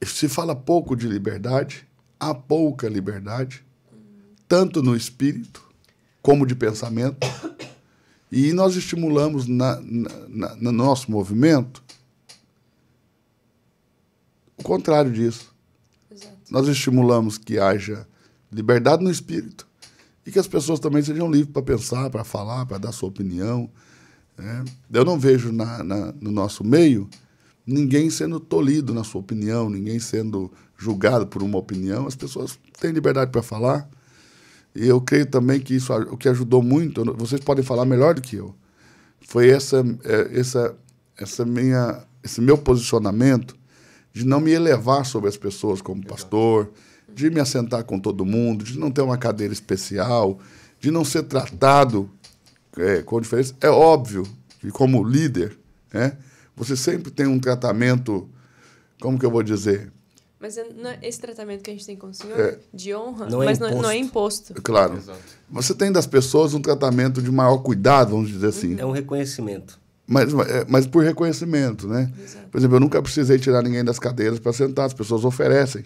Se fala pouco de liberdade, há pouca liberdade, tanto no espírito como de pensamento. E nós estimulamos no nosso movimento o contrário disso. Exato. Nós estimulamos que haja liberdade no espírito e que as pessoas também sejam livres para pensar, para falar, para dar sua opinião. Eu não vejo no nosso meio ninguém sendo tolhido na sua opinião, ninguém sendo julgado por uma opinião. As pessoas têm liberdade para falar. E eu creio também que isso, o que ajudou muito, vocês podem falar melhor do que eu, foi esse meu posicionamento de não me elevar sobre as pessoas como pastor, de me assentar com todo mundo, de não ter uma cadeira especial, de não ser tratado com diferença. É óbvio que, como líder, você sempre tem um tratamento, como que eu vou dizer? Mas esse tratamento que a gente tem com o senhor, de honra, não mas não é imposto. Claro. Exato. Você tem das pessoas um tratamento de maior cuidado, vamos dizer assim. É um reconhecimento. Mas por reconhecimento, né? Exato. Por exemplo, eu nunca precisei tirar ninguém das cadeiras para sentar, as pessoas oferecem.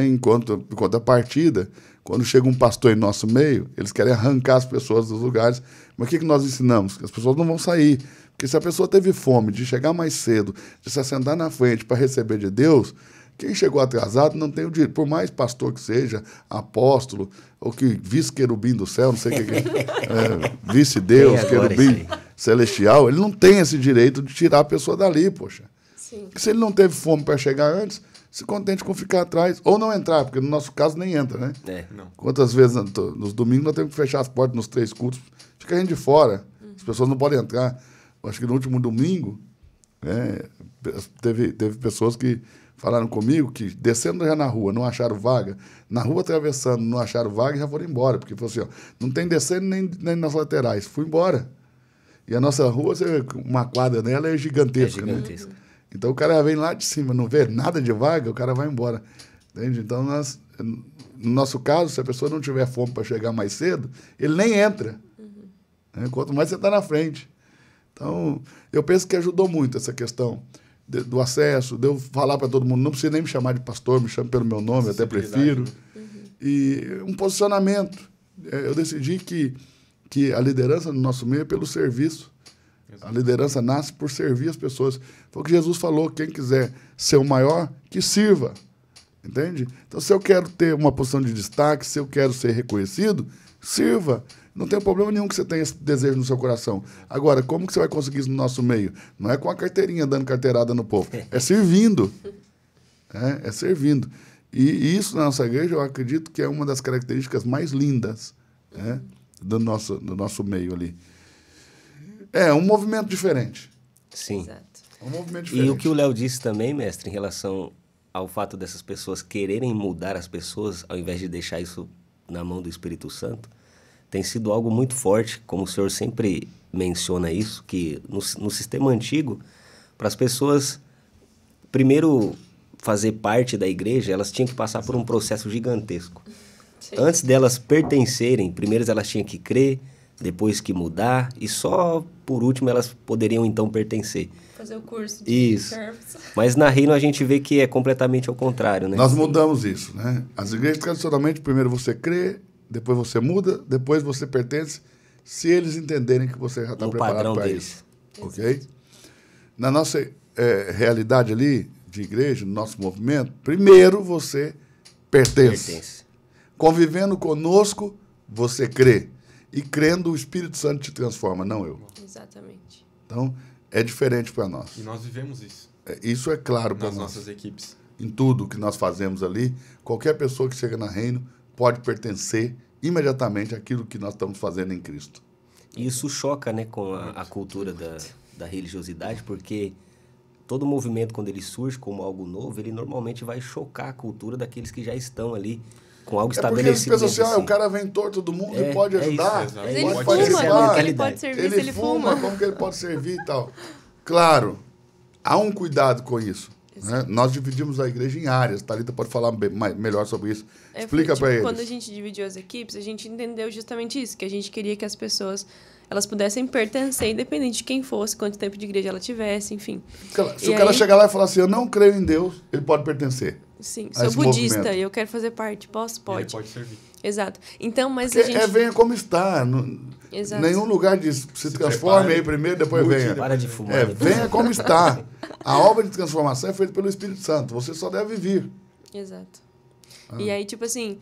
Enquanto a partida, quando chega um pastor em nosso meio, eles querem arrancar as pessoas dos lugares. Mas o que nós ensinamos? Que as pessoas não vão sair. Porque se a pessoa teve fome de chegar mais cedo, de se assentar na frente para receber de Deus, quem chegou atrasado não tem o direito. Por mais pastor que seja, apóstolo, ou que vice-querubim do céu, não sei o que é, vice-deus, querubim celestial, ele não tem esse direito de tirar a pessoa dali, poxa. Sim. Porque se ele não teve fome para chegar antes, se contente com ficar atrás, ou não entrar, porque no nosso caso nem entra, né? Não. Quantas vezes nos domingos nós temos que fechar as portas nos 3 cultos, fica a gente de fora, as pessoas não podem entrar. Eu acho que no último domingo, teve pessoas que falaram comigo que descendo já na rua, não acharam vaga, na rua atravessando, não acharam vaga e já foram embora, porque falou assim, não tem descendo nem nas laterais, fui embora. E a nossa rua, uma quadra nela é gigantesca, né? Então o cara vem lá de cima, não vê nada de vaga, o cara vai embora. Entende? Então, no nosso caso, se a pessoa não tiver fome para chegar mais cedo, ele nem entra. Quanto mais você está na frente. Então, eu penso que ajudou muito essa questão do acesso, de eu falar para todo mundo, não precisa nem me chamar de pastor, me chame pelo meu nome, eu até prefiro. E um posicionamento. Eu decidi que a liderança no nosso meio é pelo serviço. A liderança nasce por servir as pessoas. Foi o que Jesus falou, quem quiser ser o maior, que sirva. Entende? Então, se eu quero ter uma posição de destaque, se eu quero ser reconhecido, sirva. Não tem problema nenhum que você tenha esse desejo no seu coração. Agora, como que você vai conseguir isso no nosso meio? Não é com a carteirinha dando carteirada no povo. É servindo. É servindo. E isso na nossa igreja, eu acredito que é uma das características mais lindas do nosso meio ali. É um movimento diferente. Sim. Exato. É um movimento diferente. E o que o Léo disse também, mestre, em relação ao fato dessas pessoas quererem mudar as pessoas, ao invés de deixar isso na mão do Espírito Santo, tem sido algo muito forte, como o senhor sempre menciona isso, que no sistema antigo, para as pessoas, primeiro, fazer parte da igreja, elas tinham que passar por um processo gigantesco. Sim. Antes delas pertencerem, primeiro elas tinham que crer, depois que mudar, e só por último elas poderiam então pertencer. Fazer o curso de Isso. service. Mas na Reino a gente vê que é completamente ao contrário, né? Nós mudamos isso, né? As igrejas, tradicionalmente, primeiro você crê, depois você muda, depois você pertence, se eles entenderem que você já está No preparado padrão para deles. isso. Ok? Na nossa realidade ali, de igreja, no nosso movimento, primeiro você pertence. Convivendo conosco, você crê. E crendo, o Espírito Santo te transforma, não eu. Exatamente. Então, é diferente para nós. E nós vivemos isso Isso é claro para nas nós. nossas equipes. Em tudo que nós fazemos ali, qualquer pessoa que chega na Reino pode pertencer imediatamente àquilo que nós estamos fazendo em Cristo. E isso choca, né, com a cultura da religiosidade, porque todo movimento, quando ele surge como algo novo, ele normalmente vai chocar a cultura daqueles que já estão ali com algo estabelecido. Porque eles pensam assim, o cara vem torto do mundo e pode ajudar. Isso, Mas Ele ele pode fuma, participar. ele pode servir se ele fuma. Como que ele pode servir e tal? Claro, há um cuidado com isso. Né? Nós dividimos a igreja em áreas. Thalita pode falar melhor sobre isso. Explica para eles. Quando a gente dividiu as equipes, a gente entendeu justamente isso, que a gente queria que as pessoas elas pudessem pertencer, independente de quem fosse, quanto tempo de igreja ela tivesse, enfim. Se o cara chegar lá e falar assim, eu não creio em Deus, ele pode pertencer. Sim, a sou esse budista movimento. e eu quero fazer parte. Posso? Pode. Ele pode servir. Exato. Então, mas Porque a gente... venha como está. Exato. Nenhum lugar diz se transforme prepare, aí primeiro, depois venha. Para de fumar. Venha como está. A obra de transformação é feita pelo Espírito Santo. Você só deve vir. Exato. E aí, tipo assim,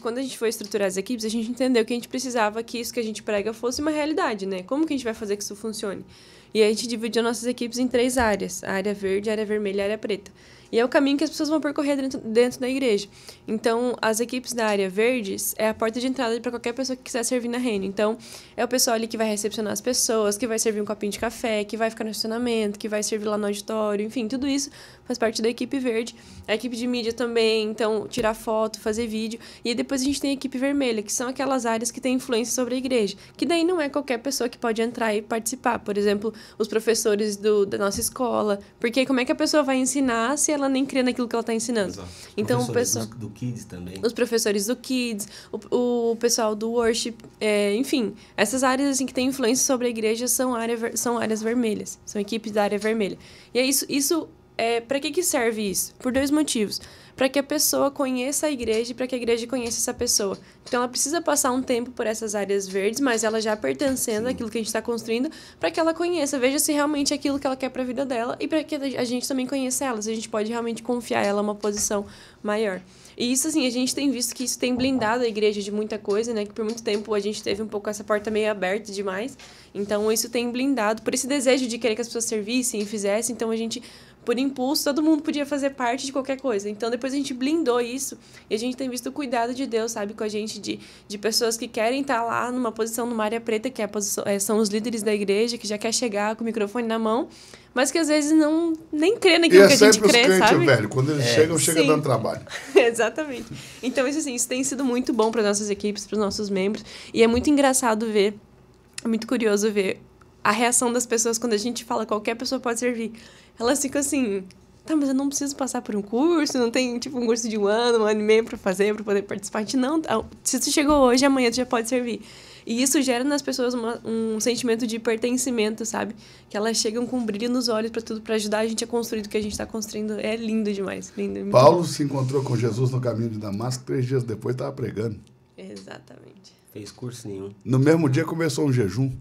quando a gente foi estruturar as equipes, a gente entendeu que a gente precisava que isso que a gente prega fosse uma realidade, né? Como que a gente vai fazer que isso funcione? E aí a gente dividiu nossas equipes em 3 áreas. A área verde, a área vermelha e a área preta. E é o caminho que as pessoas vão percorrer dentro da igreja. Então, as equipes da área verdes é a porta de entrada para qualquer pessoa que quiser servir na reino. Então, é o pessoal ali que vai recepcionar as pessoas, que vai servir um copinho de café, que vai ficar no estacionamento, que vai servir lá no auditório, enfim, tudo isso faz parte da equipe verde. A equipe de mídia também, então, tirar foto, fazer vídeo. E aí depois a gente tem a equipe vermelha, que são aquelas áreas que têm influência sobre a igreja. Que daí não é qualquer pessoa que pode entrar e participar. Por exemplo, os professores da nossa escola. Porque como é que a pessoa vai ensinar se ela nem crê naquilo que ela está ensinando? Exato. Então, o pessoal do Kids também. Os professores do Kids, o pessoal do Worship, enfim, essas áreas assim, que têm influência sobre a igreja são áreas vermelhas, são equipes da área vermelha. E é isso para que serve isso? Por 2 motivos. Para que a pessoa conheça a igreja e para que a igreja conheça essa pessoa. Então, ela precisa passar um tempo por essas áreas verdes, mas ela já pertencendo àquilo que a gente está construindo, para que ela conheça, veja se realmente é aquilo que ela quer para a vida dela e para que a gente também conheça ela, se a gente pode realmente confiar ela uma posição maior. E isso, assim, a gente tem visto que isso tem blindado a igreja de muita coisa, né? Que por muito tempo a gente teve um pouco essa porta meio aberta demais. Então, isso tem blindado por esse desejo de querer que as pessoas servissem e fizessem. Então, a gente, por impulso, todo mundo podia fazer parte de qualquer coisa. Então, depois a gente blindou isso e a gente tem visto o cuidado de Deus, sabe? Com a gente, de pessoas que querem estar lá numa posição, numa área preta, que são os líderes da igreja, que já quer chegar com o microfone na mão, mas que às vezes nem crê naquilo que a gente crê, crentes, sabe? velho. Quando eles chegam dando trabalho. Exatamente. Então, isso tem sido muito bom para nossas equipes, para os nossos membros. E é muito engraçado ver, é muito curioso ver a reação das pessoas quando a gente fala qualquer pessoa pode servir. Elas ficam assim, tá, mas eu não preciso passar por um curso, não tem tipo um curso de 1 ano, 1 ano e meio para fazer, para poder participar. A gente não, se tu chegou hoje, amanhã tu já pode servir. E isso gera nas pessoas um sentimento de pertencimento, sabe? Que elas chegam com um brilho nos olhos para tudo, para ajudar a gente a construir o que a gente está construindo. É lindo demais. Lindo, Paulo bom. se encontrou com Jesus no caminho de Damasco, 3 dias depois estava pregando. Exatamente. Fez curso nenhum. No mesmo dia começou um jejum.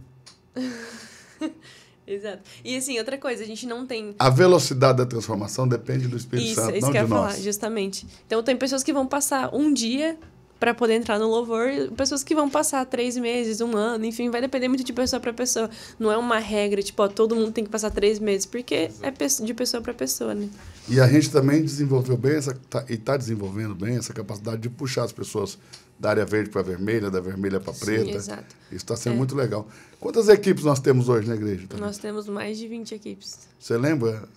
Exato. E assim, outra coisa, a gente não tem... A velocidade da transformação depende do Espírito Santo, isso não que eu de ia nós. falar, justamente. Então, tem pessoas que vão passar um dia para poder entrar no louvor, pessoas que vão passar 3 meses, 1 ano, enfim, vai depender muito de pessoa para pessoa. Não é uma regra, tipo, todo mundo tem que passar 3 meses, porque é de pessoa para pessoa, né? E a gente também desenvolveu bem e está desenvolvendo bem essa capacidade de puxar as pessoas da área verde para a vermelha, da vermelha para a preta. Sim, exato. Isso está sendo muito legal. Quantas equipes nós temos hoje na igreja? Também? Nós temos mais de 20 equipes. Você lembra?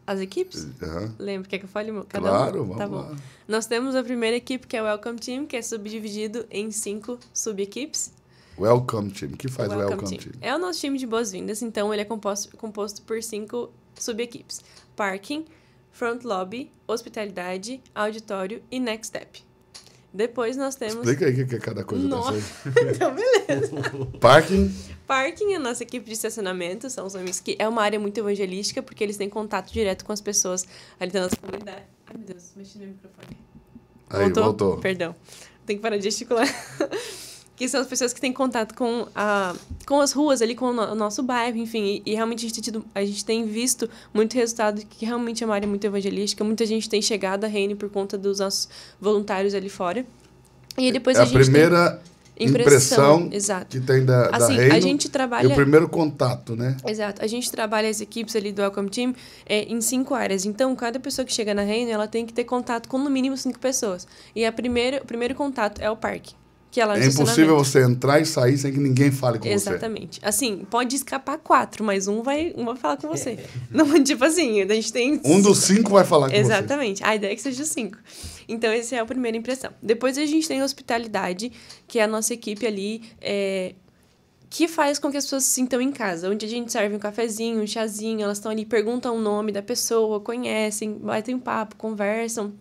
As equipes? Uhum. Lembra? Quer que eu fale cada Claro, uma? Tá vamos bom. lá. Nós temos a primeira equipe, que é o Welcome Team, que é subdividido em 5 sub-equipes. Welcome Team. O que faz o Welcome Team? É o nosso time de boas-vindas, então ele é composto por 5 sub-equipes. Parking, Front Lobby, Hospitalidade, Auditório e Next Step. Depois nós temos... Explica aí o que é cada coisa Nossa. dessa aí. Então, beleza. Parking. Parking é a nossa equipe de estacionamento, são os amigos que é uma área muito evangelística, porque eles têm contato direto com as pessoas ali da nossa comunidade. Ai, meu Deus, mexi no meu microfone. Aí, voltou. Perdão. Tem que parar de gesticular. Que são as pessoas que têm contato com as ruas ali, com o nosso bairro, enfim. E realmente a gente tem visto muito resultado, que realmente é uma área muito evangelística. Muita gente tem chegado à Reino por conta dos nossos voluntários ali fora. E aí depois É a a gente primeira impressão exato. que tem da Reino a gente trabalha... e o primeiro contato, né? Exato. A gente trabalha as equipes ali do Welcome Team em 5 áreas. Então, cada pessoa que chega na Reino, ela tem que ter contato com no mínimo 5 pessoas. E o primeiro contato é o parque. Que é lá no É impossível você entrar e sair sem que ninguém fale com Exatamente. Assim, pode escapar 4, mas um vai falar com você. Não, tipo assim, a gente tem... Um dos 5 vai falar com Exatamente. A ideia é que seja 5. Então, essa é a primeira impressão. Depois a gente tem a hospitalidade, que é a nossa equipe ali, que faz com que as pessoas se sintam em casa. Onde a gente serve um cafezinho, um chazinho, elas estão ali, perguntam o nome da pessoa, conhecem, batem um papo, conversam.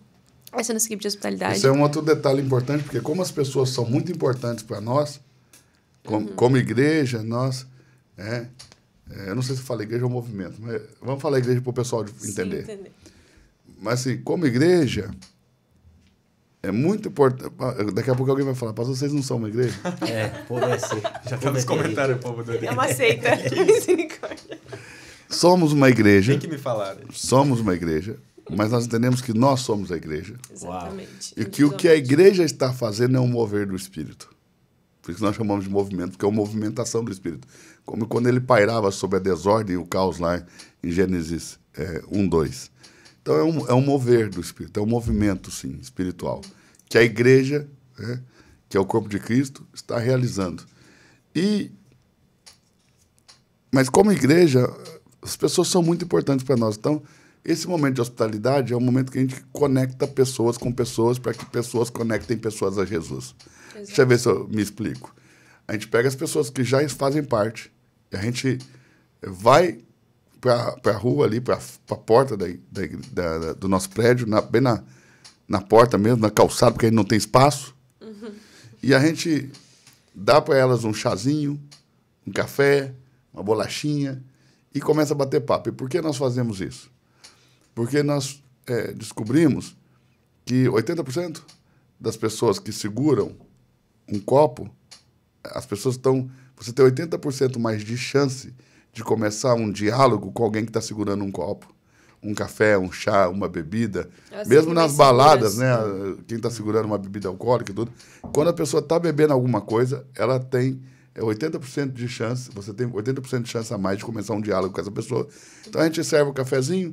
Essa é a nossa equipe de hospitalidade. Isso é um outro detalhe importante, porque como as pessoas são muito importantes para nós, como igreja, nós... eu não sei se fala igreja ou movimento, mas vamos falar igreja para o pessoal entender. Sim, entender. Mas, assim, como igreja, é muito importante... Daqui a pouco alguém vai falar, pastor, vocês não são uma igreja? O povo é assim. Já tá nos comentários, o povo do... É uma seita. Misericórdia. Somos uma igreja. Tem que me falar. Somos uma igreja, mas nós entendemos que nós somos a igreja. Exatamente. E que o que a igreja está fazendo é um mover do Espírito. Por isso nós chamamos de movimento, porque é uma movimentação do Espírito. Como quando ele pairava sobre a desordem e o caos lá em Gênesis 1, 2. Então é um mover do Espírito, é um movimento, sim, espiritual, que a igreja, que é o corpo de Cristo, está realizando. Mas como igreja, as pessoas são muito importantes para nós. Então, esse momento de hospitalidade é um momento que a gente conecta pessoas com pessoas para que pessoas conectem pessoas a Jesus. Exato. Deixa eu ver se eu me explico. A gente pega as pessoas que já fazem parte e a gente vai para a rua ali, para a porta do nosso prédio, bem na porta mesmo, na calçada, porque a gente não tem espaço. Uhum. E a gente dá para elas um chazinho, um café, uma bolachinha e começa a bater papo. E por que nós fazemos isso? Porque nós descobrimos que 80% das pessoas que seguram um copo, as pessoas estão... Você tem 80% mais de chance de começar um diálogo com alguém que está segurando um copo, um café, um chá, uma bebida. Mesmo nas baladas, né? Quem está segurando uma bebida alcoólica e tudo. Quando a pessoa está bebendo alguma coisa, ela tem 80% de chance, você tem 80% de chance a mais de começar um diálogo com essa pessoa. Então a gente serve o cafezinho,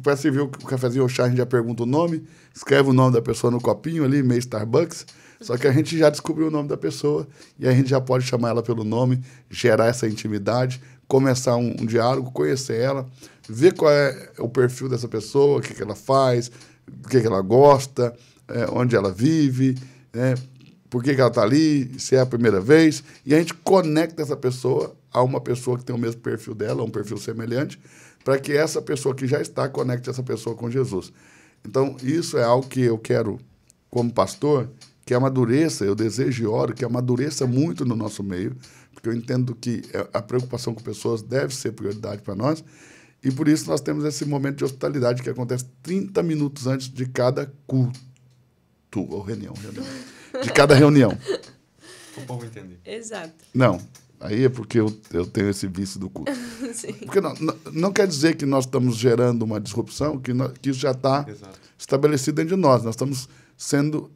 para servir o cafezinho ou chá, a gente já pergunta o nome, escreve o nome da pessoa no copinho ali, meio Starbucks, só que a gente já descobriu o nome da pessoa e a gente já pode chamar ela pelo nome, gerar essa intimidade, começar um diálogo, conhecer ela, ver qual é o perfil dessa pessoa, o que ela faz, o que ela gosta, onde ela vive, por que ela está ali, se é a primeira vez, e a gente conecta essa pessoa a uma pessoa que tem o mesmo perfil dela, um perfil semelhante, para que essa pessoa que já está conecte essa pessoa com Jesus. Então, isso é algo que eu quero, como pastor, que amadureça, eu desejo e oro que amadureça muito no nosso meio, porque eu entendo que a preocupação com pessoas deve ser prioridade para nós, e por isso nós temos esse momento de hospitalidade que acontece 30 minutos antes de cada culto, ou reunião. De cada reunião. O povo entender. Exato. Não, aí é porque eu tenho esse vício do culto. Sim. Porque não quer dizer que nós estamos gerando uma disrupção, que isso já está estabelecido dentro de nós. Nós estamos sendo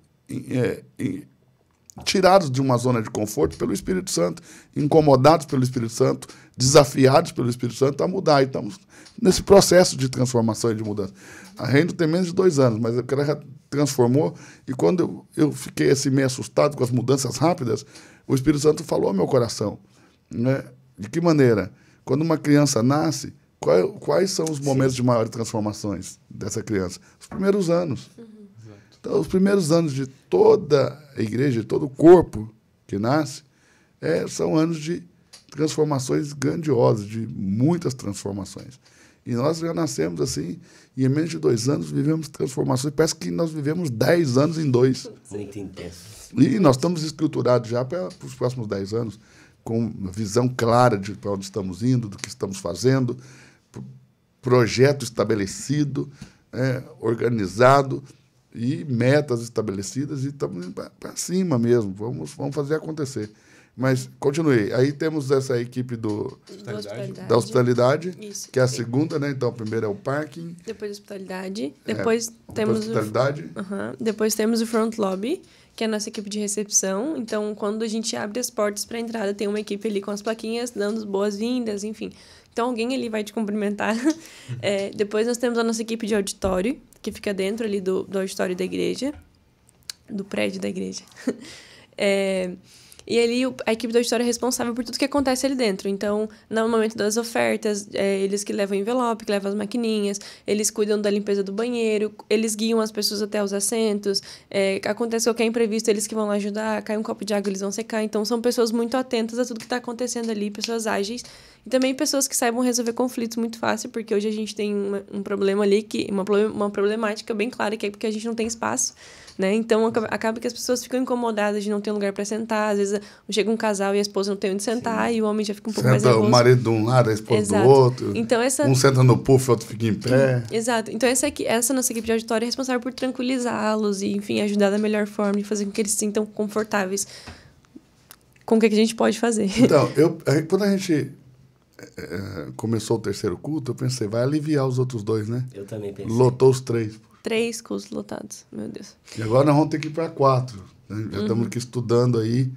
tirados de uma zona de conforto pelo Espírito Santo, incomodados pelo Espírito Santo, desafiados pelo Espírito Santo a mudar. E estamos nesse processo de transformação e de mudança. A Reino tem menos de 2 anos, mas ela já transformou. E quando eu fiquei assim, meio assustado com as mudanças rápidas, o Espírito Santo falou ao meu coração. Né? De que maneira? Quando uma criança nasce, quais são os momentos de maiores transformações dessa criança? Os primeiros anos. Então, os primeiros anos de toda a igreja, de todo o corpo que nasce, são anos de transformações grandiosas, de muitas transformações. E nós já nascemos assim, e em menos de 2 anos vivemos transformações. Parece que nós vivemos 10 anos em 2. Muito intenso. E nós estamos estruturados já para os próximos 10 anos, com uma visão clara de para onde estamos indo, do que estamos fazendo, projeto estabelecido, organizado, e metas estabelecidas, e estamos indo para cima mesmo. Vamos fazer acontecer. Mas, continuei. Aí temos essa equipe da hospitalidade, isso, que é a segunda, né? Então, a primeira é o parking. Depois a hospitalidade. Depois temos hospitalidade. Depois temos o front lobby, que é a nossa equipe de recepção. Então, quando a gente abre as portas para a entrada, tem uma equipe ali com as plaquinhas, dando boas-vindas, enfim. Então, alguém ali vai te cumprimentar. Depois nós temos a nossa equipe de auditório, que fica dentro ali do auditório da igreja, do prédio da igreja. E ali a equipe do auditório é responsável por tudo que acontece ali dentro. Então, no momento das ofertas, eles que levam o envelope, que levam as maquininhas, eles cuidam da limpeza do banheiro, eles guiam as pessoas até os assentos, acontece qualquer imprevisto, eles que vão lá ajudar, cai um copo de água, eles vão secar. Então, são pessoas muito atentas a tudo que está acontecendo ali, pessoas ágeis. E também pessoas que saibam resolver conflitos muito fácil, porque hoje a gente tem um problema ali, uma problemática bem clara, que é porque a gente não tem espaço. Né? Então, acaba que as pessoas ficam incomodadas de não ter um lugar para sentar. Às vezes, chega um casal e a esposa não tem onde sentar. Sim. E o homem já fica um pouco mais nervoso. O marido de um lado, a esposa Exato. Do outro. Então, um senta no puff, o outro fica em pé. Exato. Então, essa nossa equipe de auditório é responsável por tranquilizá-los e, enfim, ajudar da melhor forma e fazer com que eles se sintam confortáveis com o que a gente pode fazer. Então, quando a gente começou o terceiro culto, eu pensei, vai aliviar os outros 2, né? Eu também pensei. Lotou os 3. 3 cultos lotados, meu Deus. E agora nós vamos ter que ir para 4. Né? Já estamos aqui estudando aí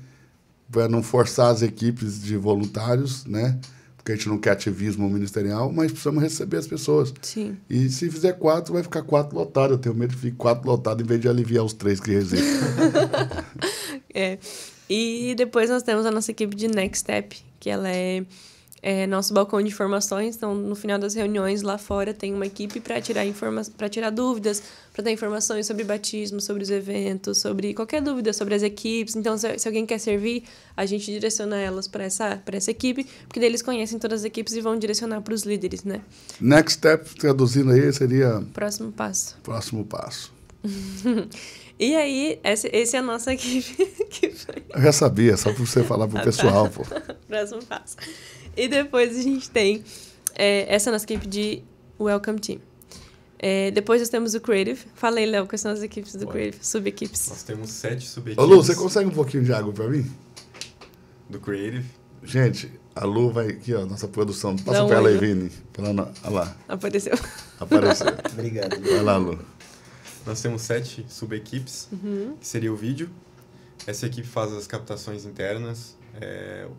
para não forçar as equipes de voluntários, né? Porque a gente não quer ativismo ministerial, mas precisamos receber as pessoas. Sim. E se fizer 4, vai ficar 4 lotados. Eu tenho medo que fique 4 lotados em vez de aliviar os 3 que resistem. E depois nós temos a nossa equipe de Next Step, que ela é nosso balcão de informações. Então, no final das reuniões lá fora, tem uma equipe para tirar dúvidas, para dar informações sobre batismo, sobre os eventos, sobre qualquer dúvida sobre as equipes. Então, se alguém quer servir, a gente direciona elas para essa equipe, porque daí eles conhecem todas as equipes e vão direcionar para os líderes, né? Next step, traduzindo aí, seria... Próximo passo. Próximo passo. E aí, esse é a nossa equipe. Eu já sabia, só para você falar pro pessoal, pô. Próximo passo. E depois a gente tem essa nossa equipe de Welcome Team. Depois nós temos o Creative. Falei, Léo, quais são as equipes do Creative? Sub-equipes. Nós temos 7 sub-equipes. Ô, Lu, você consegue um pouquinho de água para mim? Do Creative. Gente, a Lu vai aqui, ó, nossa produção. Passa Dá para ela aí, olho. Vini. Olha lá, Apareceu. apareceu. Obrigado. Vai lá, Lu. Nós temos 7 sub-equipes, que seria o vídeo. Essa equipe faz as captações internas,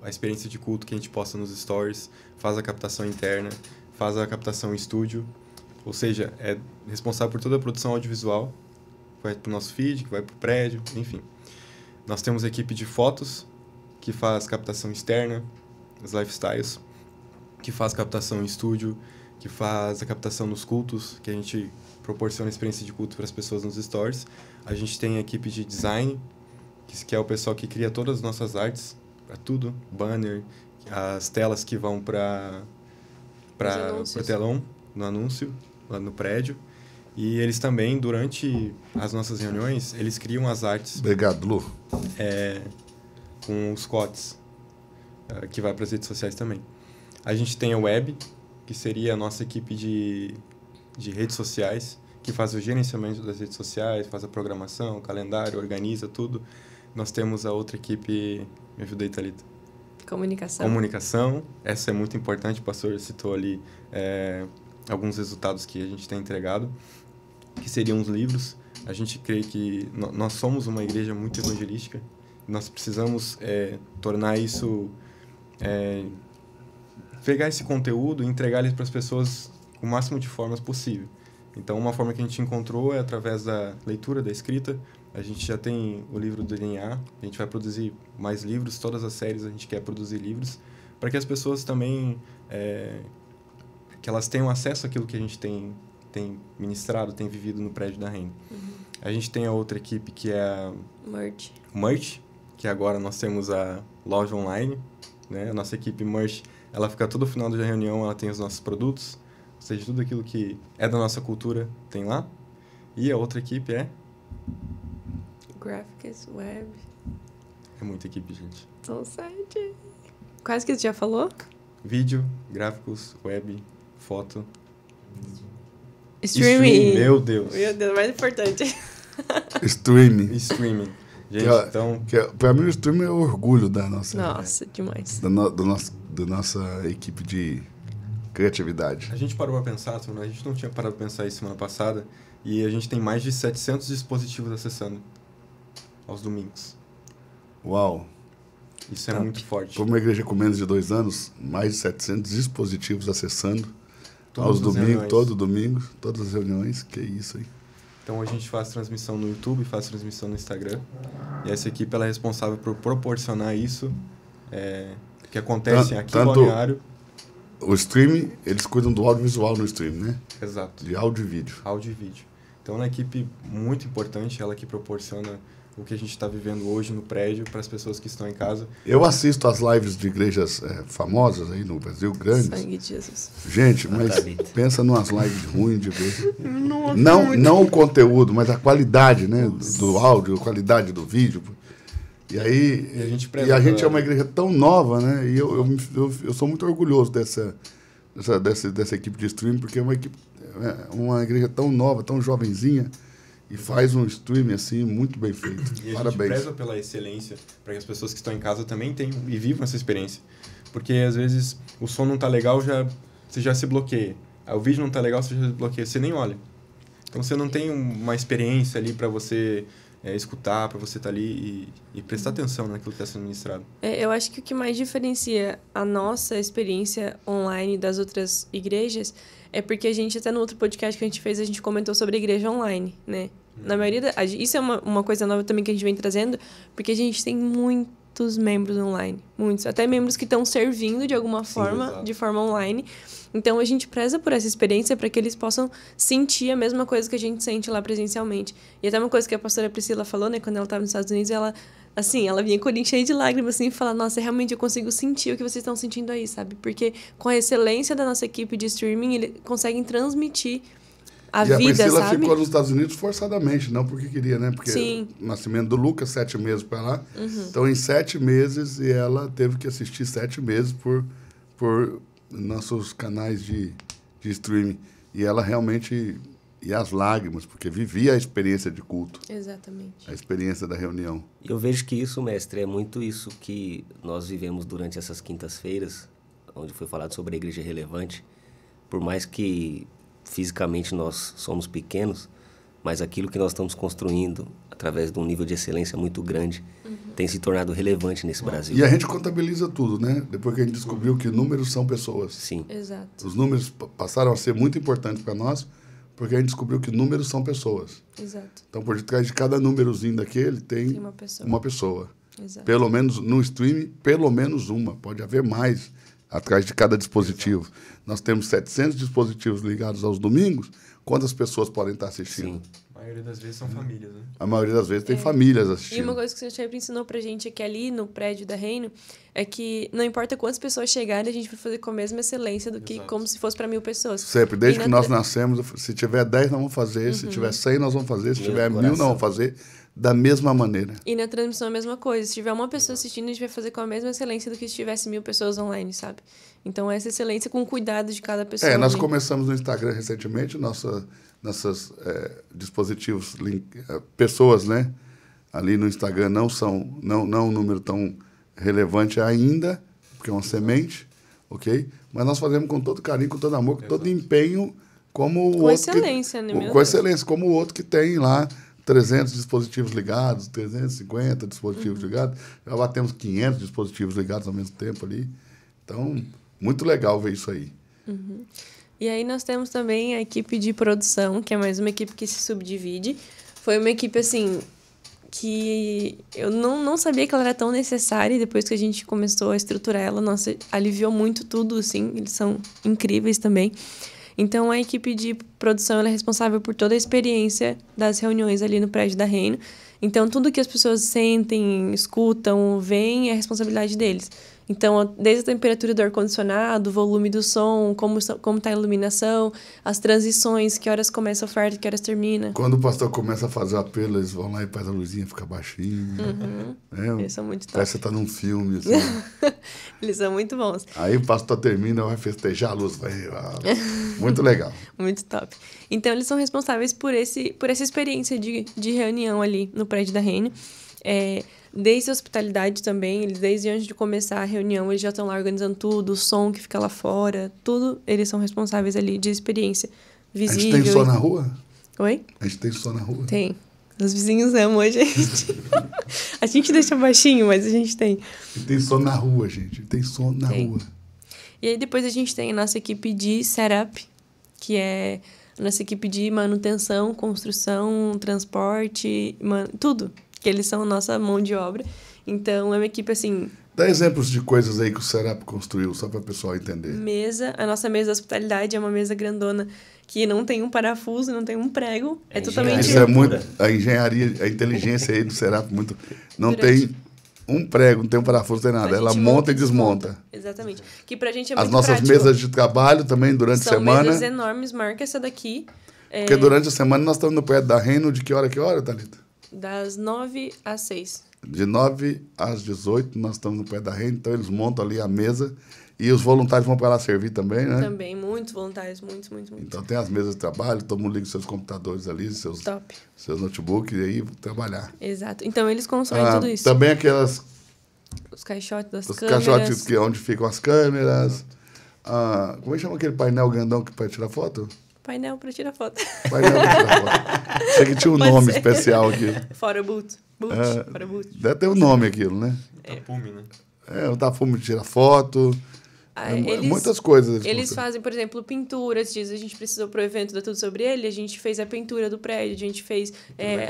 a experiência de culto que a gente posta nos stories, faz a captação interna, faz a captação em estúdio, ou seja, é responsável por toda a produção audiovisual, que vai para o nosso feed, que vai para o prédio, enfim. Nós temos a equipe de fotos, que faz captação externa, os lifestyles, que faz captação em estúdio, que faz a captação nos cultos, que a gente proporciona a experiência de culto para as pessoas nos stories. A gente tem a equipe de design, que é o pessoal que cria todas as nossas artes, para tudo, banner, as telas que vão para o telão, no anúncio, lá no prédio. E eles também, durante as nossas reuniões, eles criam as artes. Obrigado, Lu. Com os cotes, que vai para as redes sociais também. A gente tem a web, que seria a nossa equipe de redes sociais, que faz o gerenciamento das redes sociais, faz a programação, o calendário, organiza tudo. Nós temos a outra equipe, me ajuda aí, Thalita. Comunicação, essa é muito importante, o pastor citou ali alguns resultados que a gente tem entregado, que seriam os livros. A gente crê que nós somos uma igreja muito evangelística, nós precisamos tornar isso, pegar esse conteúdo e entregar ele para as pessoas com o máximo de formas possível. Então, uma forma que a gente encontrou é através da leitura, da escrita. A gente já tem o livro do DNA, a gente vai produzir mais livros, todas as séries a gente quer produzir livros, para que as pessoas também, que elas tenham acesso àquilo que a gente tem ministrado, tem vivido no prédio da Reino. A gente tem a outra equipe que é a Merch, que agora nós temos a loja online, né? A nossa equipe Merch, ela fica todo final da reunião, ela tem os nossos produtos, ou seja, tudo aquilo que é da nossa cultura tem lá. E a outra equipe é... Graphics, web... É muita equipe, gente. São 7. Quais que você já falou? Vídeo, gráficos, web, foto... Streaming. Meu Deus. Meu Deus, mais importante. Streaming. Gente, então... Para mim, o streaming é o orgulho da nossa... Nossa, demais. Da nossa equipe de criatividade. A gente parou para pensar, a gente não tinha parado para pensar isso semana passada, e a gente tem mais de 700 dispositivos acessando aos domingos. Uau! Isso é muito forte. Para uma igreja com menos de 2 anos, mais de 700 dispositivos acessando Todos aos domingos, todo domingo, todas as reuniões. Que isso aí. Então a gente faz transmissão no YouTube, faz transmissão no Instagram, e essa equipe ela é responsável por proporcionar isso, que acontece aqui no Balneário. O streaming, eles cuidam do audiovisual no streaming, né? Exato. De áudio e vídeo. Áudio e vídeo. Então é uma equipe muito importante, ela que proporciona o que a gente está vivendo hoje no prédio para as pessoas que estão em casa. Eu assisto as lives de igrejas famosas aí no Brasil, grandes. Sangue de Jesus. Gente, mas pensa numas lives ruins de ver. Não o conteúdo, mas a qualidade, né, do áudio, a qualidade do vídeo. E aí, a gente é uma igreja tão nova, né? E eu sou muito orgulhoso dessa equipe de streaming, porque é uma igreja tão nova, tão jovenzinha, e faz um streaming assim muito bem feito. E Parabéns. A gente preza pela excelência, para que as pessoas que estão em casa também tenham e vivam essa experiência. Porque às vezes o som não tá legal, você já se bloqueia. Aí o vídeo não tá legal, você já se bloqueia, você nem olha. Então você não tem uma experiência ali para você escutar, para você estar ali e prestar atenção naquilo que está sendo ministrado. Eu acho que o que mais diferencia a nossa experiência online das outras igrejas é porque a gente, até no outro podcast que a gente fez, a gente comentou sobre a igreja online, né? Na maioria isso é uma coisa nova também que a gente vem trazendo, porque a gente tem muitos membros online, muitos, até membros que estão servindo de alguma forma, exato. de forma online. Então a gente preza por essa experiência para que eles possam sentir a mesma coisa que a gente sente lá presencialmente. E até uma coisa que a pastora Priscila falou, né, quando ela estava nos Estados Unidos, ela vinha com o olhinho cheio de lágrimas, assim, e fala, nossa, realmente eu consigo sentir o que vocês estão sentindo aí, sabe? Porque com a excelência da nossa equipe de streaming, eles conseguem transmitir a vida, a Priscila sabe? ficou nos Estados Unidos forçadamente, não porque queria, né? Porque Sim. o nascimento do Lucas, 7 meses para lá. Então, em 7 meses, e ela teve que assistir 7 meses por nossos canais de streaming. E ela realmente... E as lágrimas, porque vivia a experiência de culto. Exatamente. A experiência da reunião. E eu vejo que isso, mestre, é muito isso que nós vivemos durante essas quintas-feiras, onde foi falado sobre a igreja relevante. Por mais que fisicamente nós somos pequenos, mas aquilo que nós estamos construindo, através de um nível de excelência muito grande, tem se tornado relevante nesse Brasil. E a gente contabiliza tudo, né? Depois que a gente descobriu que números são pessoas. Sim. Exato. Os números passaram a ser muito importantes para nós, porque a gente descobriu que números são pessoas. Exato. Então, por detrás de cada númerozinho daquele, tem uma pessoa. Exato. Pelo menos no streaming, pelo menos uma. Pode haver mais atrás de cada dispositivo. Exato. Nós temos 700 dispositivos ligados aos domingos. Quantas pessoas podem estar assistindo? Sim. A maioria das vezes são famílias, né? A maioria das vezes tem famílias assistindo. E uma coisa que o Senhor sempre ensinou pra gente aqui ali no prédio da Reino é que não importa quantas pessoas chegarem, a gente vai fazer com a mesma excelência do que como se fosse para 1.000 pessoas. Sempre, desde que nós nascemos, se tiver 10 nós vamos fazer, se tiver 100 nós vamos fazer, se tiver 1.000 nós vamos fazer, da mesma maneira. E na transmissão é a mesma coisa. Se tiver uma pessoa assistindo, a gente vai fazer com a mesma excelência do que se tivesse 1.000 pessoas online, sabe? Então essa excelência com cuidado de cada pessoa. Nós começamos no Instagram recentemente, nossos dispositivos, pessoas, né? Ali no Instagram não um número tão relevante ainda, porque é uma semente, ok? Mas nós fazemos com todo carinho, com todo amor, com todo empenho, como o outro... Com excelência, né? Com excelência, como o outro que tem lá 300 dispositivos ligados, 350 dispositivos ligados, já batemos 500 dispositivos ligados ao mesmo tempo ali. Então, muito legal ver isso aí. E aí nós temos também a equipe de produção, que é mais uma equipe que se subdivide. Foi uma equipe, assim, que eu não sabia que ela era tão necessária, e depois que a gente começou a estruturar ela, nossa, aliviou muito tudo, assim, eles são incríveis também. Então, a equipe de produção ela é responsável por toda a experiência das reuniões ali no prédio da Reino. Então, tudo que as pessoas sentem, escutam, veem, é a responsabilidade deles. Então, desde a temperatura do ar-condicionado, o volume do som, como está a iluminação, as transições, que horas começa a oferta, que horas termina. Quando o pastor começa a fazer o apelo, eles vão lá e faz a luzinha ficar baixinho. Eles são muito top. Parece que você está num filme, assim. Eles são muito bons. Aí o pastor termina, vai festejar, a luz vai... Muito legal. Muito top. Então, eles são responsáveis por essa experiência de reunião ali no prédio da Reino. Desde a hospitalidade também, eles desde antes de começar a reunião, eles já estão lá organizando tudo, o som que fica lá fora, tudo, eles são responsáveis ali de experiência visível. A gente tem som na rua? Oi? A gente tem som na rua? Tem. Os vizinhos amam a gente. A gente deixa baixinho, mas a gente tem. A gente tem som na rua, gente. Tem som na rua. E aí depois a gente tem a nossa equipe de setup, que é a nossa equipe de manutenção, construção, transporte, tudo. Que eles são a nossa mão de obra. Então, é uma equipe, assim... Dá exemplos de coisas aí que o Serap construiu, só para o pessoal entender. A nossa mesa da hospitalidade é uma mesa grandona que não tem um parafuso, não tem um prego. É totalmente... Isso é muito... A engenharia, a inteligência aí do Serap, muito... Não tem um prego, não tem um parafuso, não tem nada. Ela monta e desmonta. Exatamente. Que pra gente é muito As nossas prático. mesas de trabalho também, durante a semana... São mesas enormes, marca essa daqui. Porque durante a semana nós estamos no prédio da Reino, de que hora, Thalita? Das 9 às 6. De 9 às 18, nós estamos no pé da Reino, então eles montam ali a mesa e os voluntários vão para lá servir também, né? Também, muitos voluntários, muitos. Então tem as mesas de trabalho, todo mundo liga os seus computadores ali, seus notebooks e aí trabalhar. Exato. Então eles consomem tudo isso. Também aquelas os caixotes das Os câmeras. caixotes onde ficam as câmeras. Como é que chama aquele painel grandão que para tirar foto? Painel para tirar foto. Painel para tirar foto. Sei que tinha um Pode nome ser. especial aqui. Fora boot. Fora boot. Deve ter um nome aquilo, né? Tapume, né? O tapume tira foto. Muitas coisas. Eles fazem, por exemplo, pintura. Esses dias a gente precisou pro evento da Tudo Sobre Ele, a gente fez a pintura do prédio, a gente fez,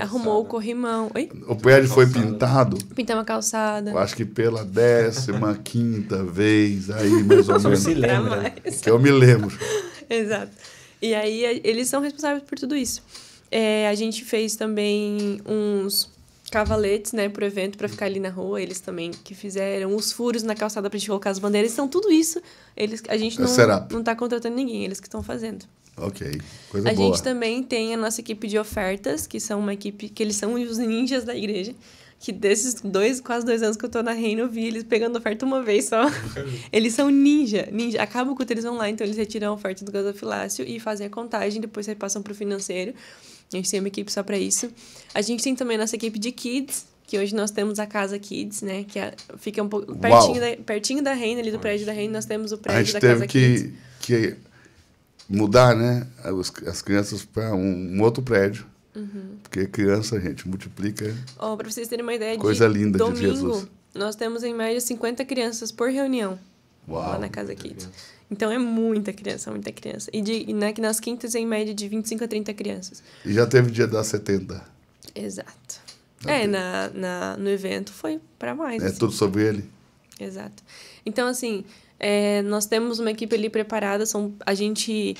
arrumou o corrimão. Oi? O prédio foi pintado, Pintamos a calçada. eu acho que pela 15ª vez, aí mais ou Só menos. se lembra, né? Que eu me lembro. Exato. E aí, eles são responsáveis por tudo isso. A gente fez também uns cavaletes, né, pro evento, para ficar ali na rua. Eles também que fizeram os furos na calçada pra gente colocar as bandeiras. Então, tudo isso, a gente não tá contratando ninguém, eles que estão fazendo. Ok, coisa A boa. gente também tem a nossa equipe de ofertas, que são uma equipe que eles são os ninjas da igreja. Que desses quase 2 anos que eu tô na Reino, eu vi eles pegando oferta uma vez só. Eles são ninja. Acaba o culto, eles vão lá, então eles retiram a oferta do gasofilácio e fazem a contagem, depois repassam pro financeiro. A gente tem uma equipe só para isso. A gente tem também a nossa equipe de kids, que hoje nós temos a Casa Kids, né? Que fica um pouco pertinho da Reino, ali do prédio da Reino, nós temos o prédio da Casa Kids. A gente teve que mudar, né, as crianças para um outro prédio. Porque criança, gente, multiplica. Para vocês terem uma ideia, coisa linda domingo, de Jesus. Nós temos em média 50 crianças por reunião. Uau. Lá na Casa Kids. Então é muita criança, muita criança. E nas quintas, em média, de 25 a 30 crianças. E já teve dia das 70. Exato. No evento foi para mais. É assim. tudo sobre ele. Exato. Então, assim, nós temos uma equipe ali preparada. A gente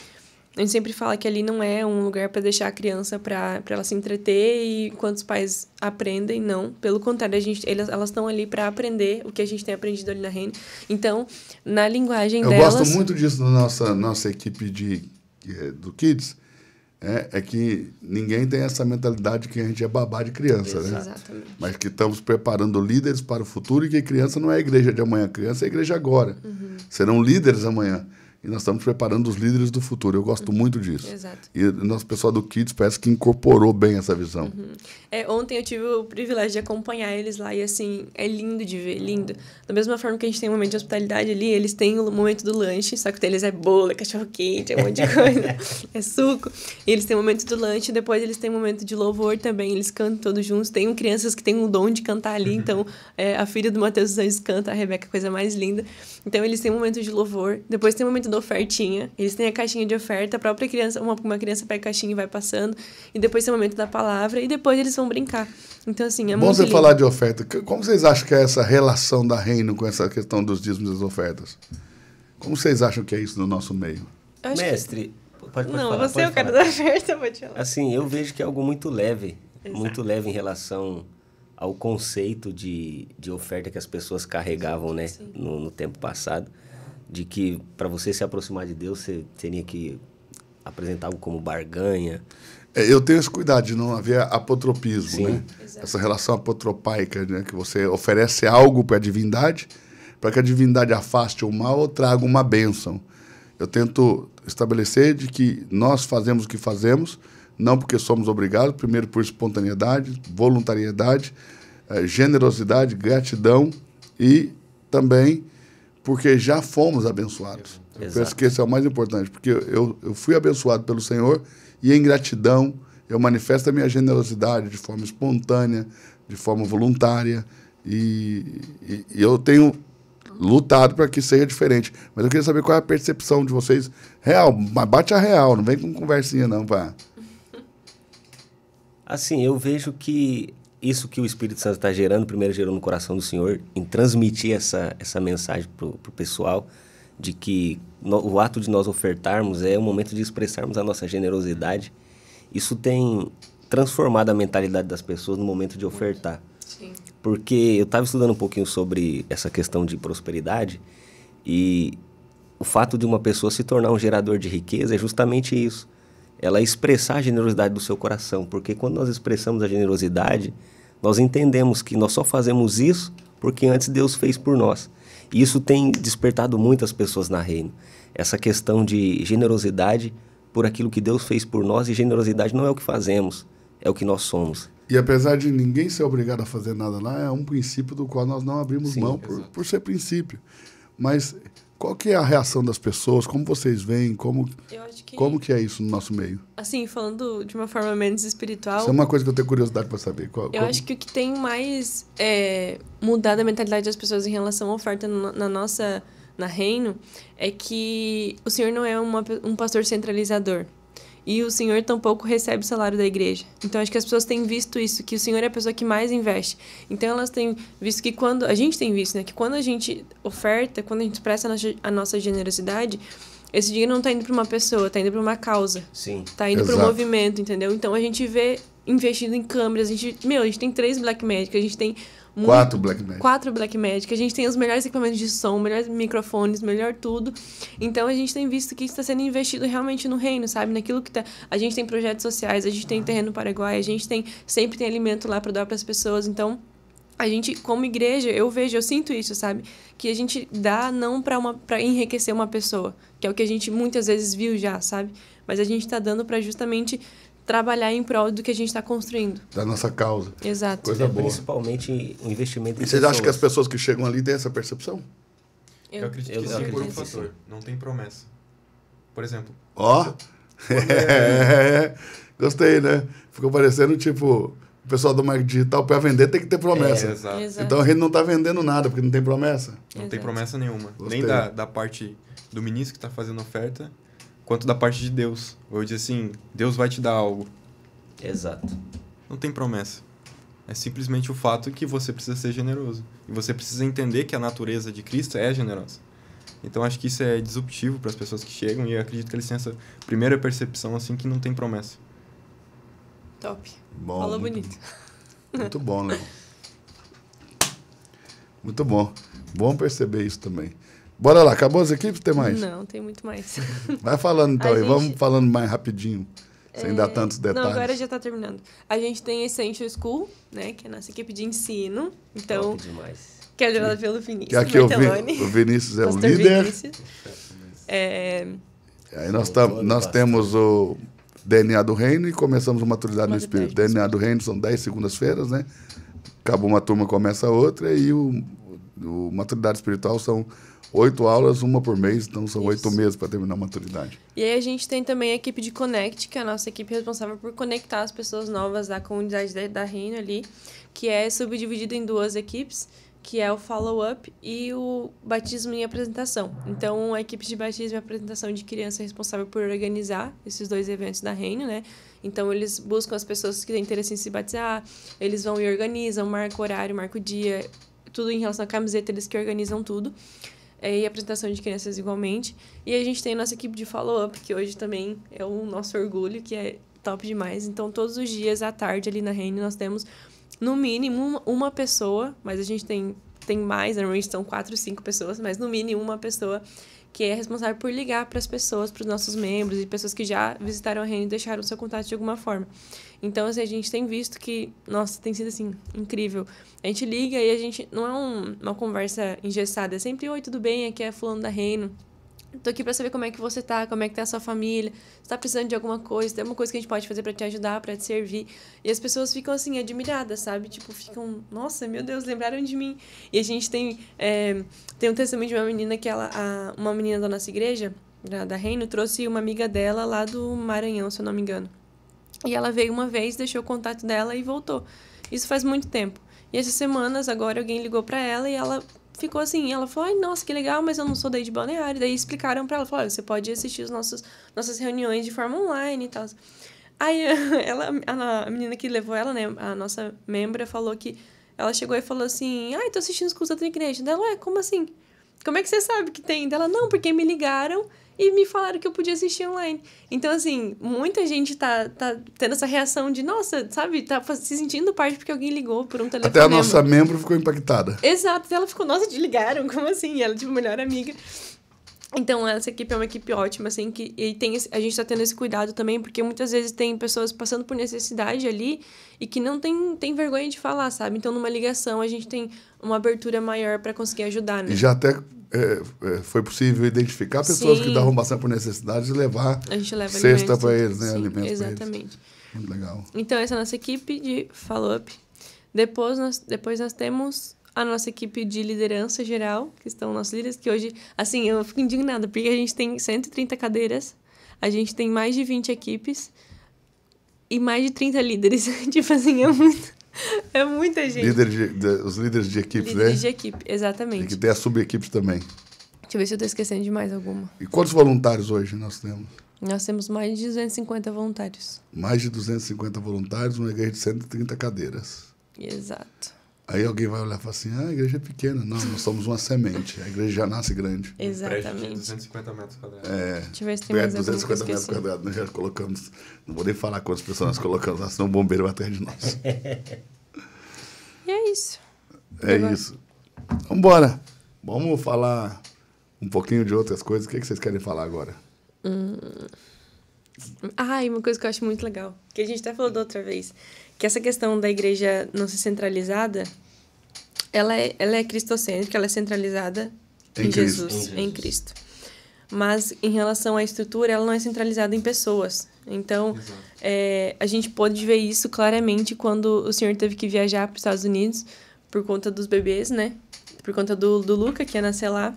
sempre fala que ali não é um lugar para deixar a criança para ela se entreter e enquanto os pais aprendem, não. Pelo contrário, elas estão ali para aprender o que a gente tem aprendido ali na Reino. Então, na linguagem delas... Eu gosto muito disso na nossa equipe do Kids, é que ninguém tem essa mentalidade que a gente é babá de criança, né? Exatamente. Mas que estamos preparando líderes para o futuro e que criança não é a igreja de amanhã, criança é a igreja agora. Serão líderes amanhã. E nós estamos preparando os líderes do futuro. Eu gosto muito disso. Exato. E o nosso pessoal do Kids parece que incorporou bem essa visão. Ontem eu tive o privilégio de acompanhar eles lá e, assim, é lindo de ver, lindo. Da mesma forma que a gente tem um momento de hospitalidade ali, eles têm o momento do lanche, só que o deles é bolo, é cachorro-quente, é um monte de coisa, é suco. E eles têm o momento do lanche, depois eles têm o momento de louvor também, eles cantam todos juntos. Tem crianças que têm um dom de cantar ali, então a filha do Matheus dos Anjos canta, a Rebeca, coisa mais linda. Então eles têm um momento de louvor, depois tem o momento da ofertinha, eles têm a caixinha de oferta, a própria criança, uma criança pega a caixinha e vai passando, e depois tem o momento da palavra, e depois eles vão brincar. Então, assim, é Bom muito você lindo. falar de oferta. Como vocês acham que é essa relação da Reino com essa questão dos dízimos e das ofertas? Como vocês acham que é isso no nosso meio? Eu acho que- Mestre, pode Não, falar, você pode é o cara falar. da oferta, pode falar. Assim, eu vejo que é algo muito leve. Exato. Muito leve em relação ao conceito de oferta que as pessoas carregavam, né? No tempo passado. De que para você se aproximar de Deus, você teria que apresentar algo como barganha. Eu tenho esse cuidado de não haver apotropismo, Sim. né? Exato. Essa relação apotropaica, né? Que você oferece algo para a divindade, para que a divindade afaste o mal ou traga uma bênção. Eu tento estabelecer de que nós fazemos o que fazemos, não porque somos obrigados, primeiro por espontaneidade, voluntariedade, generosidade, gratidão e também porque já fomos abençoados. Eu Exato. penso que esse é o mais importante, porque eu fui abençoado pelo Senhor e em gratidão eu manifesto a minha generosidade de forma espontânea, de forma voluntária e eu tenho lutado para que seja diferente. Mas eu queria saber qual é a percepção de vocês real, mas bate a real, não vem com conversinha não, pá. Assim, eu vejo que isso que o Espírito Santo está gerando, primeiro gerou no coração do Senhor, em transmitir essa mensagem para o pessoal, de que o ato de nós ofertarmos é o momento de expressarmos a nossa generosidade. Isso tem transformado a mentalidade das pessoas no momento de ofertar. Sim. Porque eu estava estudando um pouquinho sobre essa questão de prosperidade e o fato de uma pessoa se tornar um gerador de riqueza é justamente isso. Ela expressar a generosidade do seu coração, porque quando nós expressamos a generosidade, nós entendemos que nós só fazemos isso porque antes Deus fez por nós. E isso tem despertado muitas pessoas na Reino. Essa questão de generosidade por aquilo que Deus fez por nós, e generosidade não é o que fazemos, é o que nós somos. E apesar de ninguém ser obrigado a fazer nada lá, é um princípio do qual nós não abrimos Sim, mão por ser princípio. Mas qual que é a reação das pessoas? Como vocês veem? Eu acho que, Como que é isso no nosso meio? assim, falando de uma forma menos espiritual, Isso é uma coisa que eu tenho curiosidade para saber. eu acho que o que tem mais mudado a mentalidade das pessoas em relação à oferta na Reino é que o Senhor não é um pastor centralizador. E o Senhor tampouco recebe o salário da igreja. Então, acho que as pessoas têm visto isso, que o Senhor é a pessoa que mais investe. Então, elas têm visto que quando... A gente tem visto, né? Que quando a gente oferta, quando a gente expressa a nossa generosidade, esse dinheiro não está indo para uma pessoa, está indo para uma causa. Sim. Está indo para um Exato. movimento, entendeu? Então, a gente vê investido em câmeras. A gente tem 3 Blackmagic, a gente tem... 4 Blackmagic. 4 Blackmagic. A gente tem os melhores equipamentos de som, melhores microfones, melhor tudo. Então, a gente tem visto que isso está sendo investido realmente no reino, sabe? Naquilo que tá... A gente tem projetos sociais, a gente tem terreno no Paraguai, a gente sempre tem alimento lá para dar para as pessoas. Então, a gente, como igreja, eu sinto isso, sabe? Que a gente dá não para enriquecer uma pessoa, que é o que a gente muitas vezes viu já, sabe? Mas a gente está dando para justamente trabalhar em prol do que a gente está construindo. Da nossa causa. Exato. Coisa boa. Principalmente o investimento em E vocês acham que as pessoas. pessoas que chegam ali têm essa percepção? Eu acredito eu que sim, acredito por um que fator. sim. Não tem promessa. Por exemplo, Ó! Gostei, né? Ficou parecendo, tipo, o pessoal do marketing digital, para vender tem que ter promessa. exato. Exato. Então a gente não está vendendo nada, porque não tem promessa. Não tem Exato. promessa nenhuma. Gostei. Nem da parte do ministro que está fazendo oferta, quanto da parte de Deus. Eu digo assim, Deus vai te dar algo. Exato. Não tem promessa. É simplesmente o fato que você precisa ser generoso. E você precisa entender que a natureza de Cristo é generosa. Então, acho que isso é disruptivo para as pessoas que chegam. E eu acredito que eles têm essa primeira percepção, assim, que não tem promessa. Top. Bom, Falou muito, bonito. Muito bom, Léo. Muito bom. Bom perceber isso também. Bora lá, acabou as equipes? Tem mais? Não, tem muito mais. Vai falando então A aí, gente- vamos falando mais rapidinho, sem dar tantos detalhes. Não, agora já tá terminando. A gente tem Essential School, né? Que é a nossa equipe de ensino. Então, Top demais. que é liderada pelo Que Vinícius aqui o Bertoloni. Vinícius é o Pastor líder. Vinícius. É, Aí nós Pastor. temos o DNA do Reino e começamos o Maturidade no Maturidade Espírito. no DNA do Reino são 10 segundas-feiras, né? Acabou uma turma, começa outra. E o Maturidade Espiritual são 8 aulas, uma por mês. Então são 8 Isso. meses para terminar a maturidade. E aí a gente tem também a equipe de Connect, que é a nossa equipe responsável por conectar as pessoas novas da comunidade da Reino ali, que é subdividida em 2 equipes, que é o follow-up e o batismo e apresentação. Então, a equipe de batismo e apresentação de criança é responsável por organizar esses 2 eventos da Reino, né? Então, eles buscam as pessoas que têm interesse em se batizar, eles vão e organizam, marcam o horário, marcam o dia, tudo em relação à camiseta, eles que organizam tudo. E apresentação de crianças igualmente. E a gente tem a nossa equipe de follow-up, que hoje também é o nosso orgulho, que é top demais. Então, todos os dias, à tarde, ali na Reino, nós temos, no mínimo, uma pessoa, mas a gente tem mais, normalmente são 4, 5 pessoas, mas no mínimo uma pessoa que é responsável por ligar para as pessoas, para os nossos membros e pessoas que já visitaram a Reino e deixaram seu contato de alguma forma. Então, assim, a gente tem visto que, nossa, tem sido, assim, incrível. A gente liga e a gente não é uma conversa engessada, é sempre, oi, tudo bem? Aqui é fulano da Reino. Tô aqui pra saber como é que você tá, como é que tá a sua família, você tá precisando de alguma coisa, tem alguma coisa que a gente pode fazer pra te ajudar, pra te servir. E as pessoas ficam, assim, admiradas, sabe? Tipo, ficam, nossa, meu Deus, lembraram de mim. E a gente tem um testemunho de uma menina que uma menina da nossa igreja, da Reino, trouxe uma amiga dela lá do Maranhão, se eu não me engano. E ela veio uma vez, deixou o contato dela e voltou. Isso faz muito tempo. E essas semanas, agora, alguém ligou pra ela e ela ficou assim, ela falou, ai, nossa, que legal, mas eu não sou daí de Balneário. Daí explicaram pra ela, falaram, você pode assistir nossas reuniões de forma online e tal. Aí a menina que levou ela, né, a nossa membra, falou que ela chegou e falou assim, ai, tô assistindo os cultos da tua igreja. Dela, ué, como assim? Como é que você sabe que tem? Dela, não, porque me ligaram e me falaram que eu podia assistir online. Então, assim, muita gente tá tendo essa reação de, nossa, sabe, tá se sentindo parte porque alguém ligou por um telefone. Até a nossa membro ficou impactada. Exato, ela ficou, nossa, te ligaram, como assim? E ela, tipo, melhor amiga. Então, essa equipe é uma equipe ótima, assim, a gente tá tendo esse cuidado também, porque muitas vezes tem pessoas passando por necessidade ali e que não tem vergonha de falar, sabe? Então, numa ligação, a gente tem uma abertura maior para conseguir ajudar, né? E já até foi possível identificar pessoas Sim. que estavam passando por necessidades e levar A gente leva cesta alimentos, para eles, né? sim, Alimentos para eles. exatamente. Muito legal. Então, essa é a nossa equipe de follow-up. Depois nós temos a nossa equipe de liderança geral, que estão nossos líderes, que hoje, assim, eu fico indignada, porque a gente tem 130 cadeiras, a gente tem mais de 20 equipes e mais de 30 líderes. Tipo assim, é muita gente. Os líderes de equipes, Líderes né? de equipe, exatamente. Tem que ter as sub-equipes também. Deixa eu ver se eu estou esquecendo de mais alguma. E quantos voluntários hoje nós temos? Nós temos mais de 250 voluntários. Mais de 250 voluntários, uma igreja de 130 cadeiras. Exato. Aí alguém vai olhar e falar assim, a igreja é pequena. Não, nós somos uma semente. A igreja já nasce grande. Exatamente. 250 metros quadrados. Deixa eu ver se tem mais Perto de alguma que eu 250 metros esqueci. quadrados. Nós já colocamos... Não vou nem falar quantas pessoas nós colocamos lá, senão o bombeiro vai atrás de nós. E é isso. É isso. Vambora. Vamos falar um pouquinho de outras coisas. O que vocês querem falar agora? E uma coisa que eu acho muito legal, que a gente até falou da outra vez, que essa questão da igreja não ser centralizada, ela é cristocêntrica, ela é centralizada em Jesus, em Cristo. Mas, em relação à estrutura, ela não é centralizada em pessoas. Então, a gente pôde ver isso claramente quando o senhor teve que viajar para os Estados Unidos por conta dos bebês, né? Por conta do Luca, que ia nascer lá.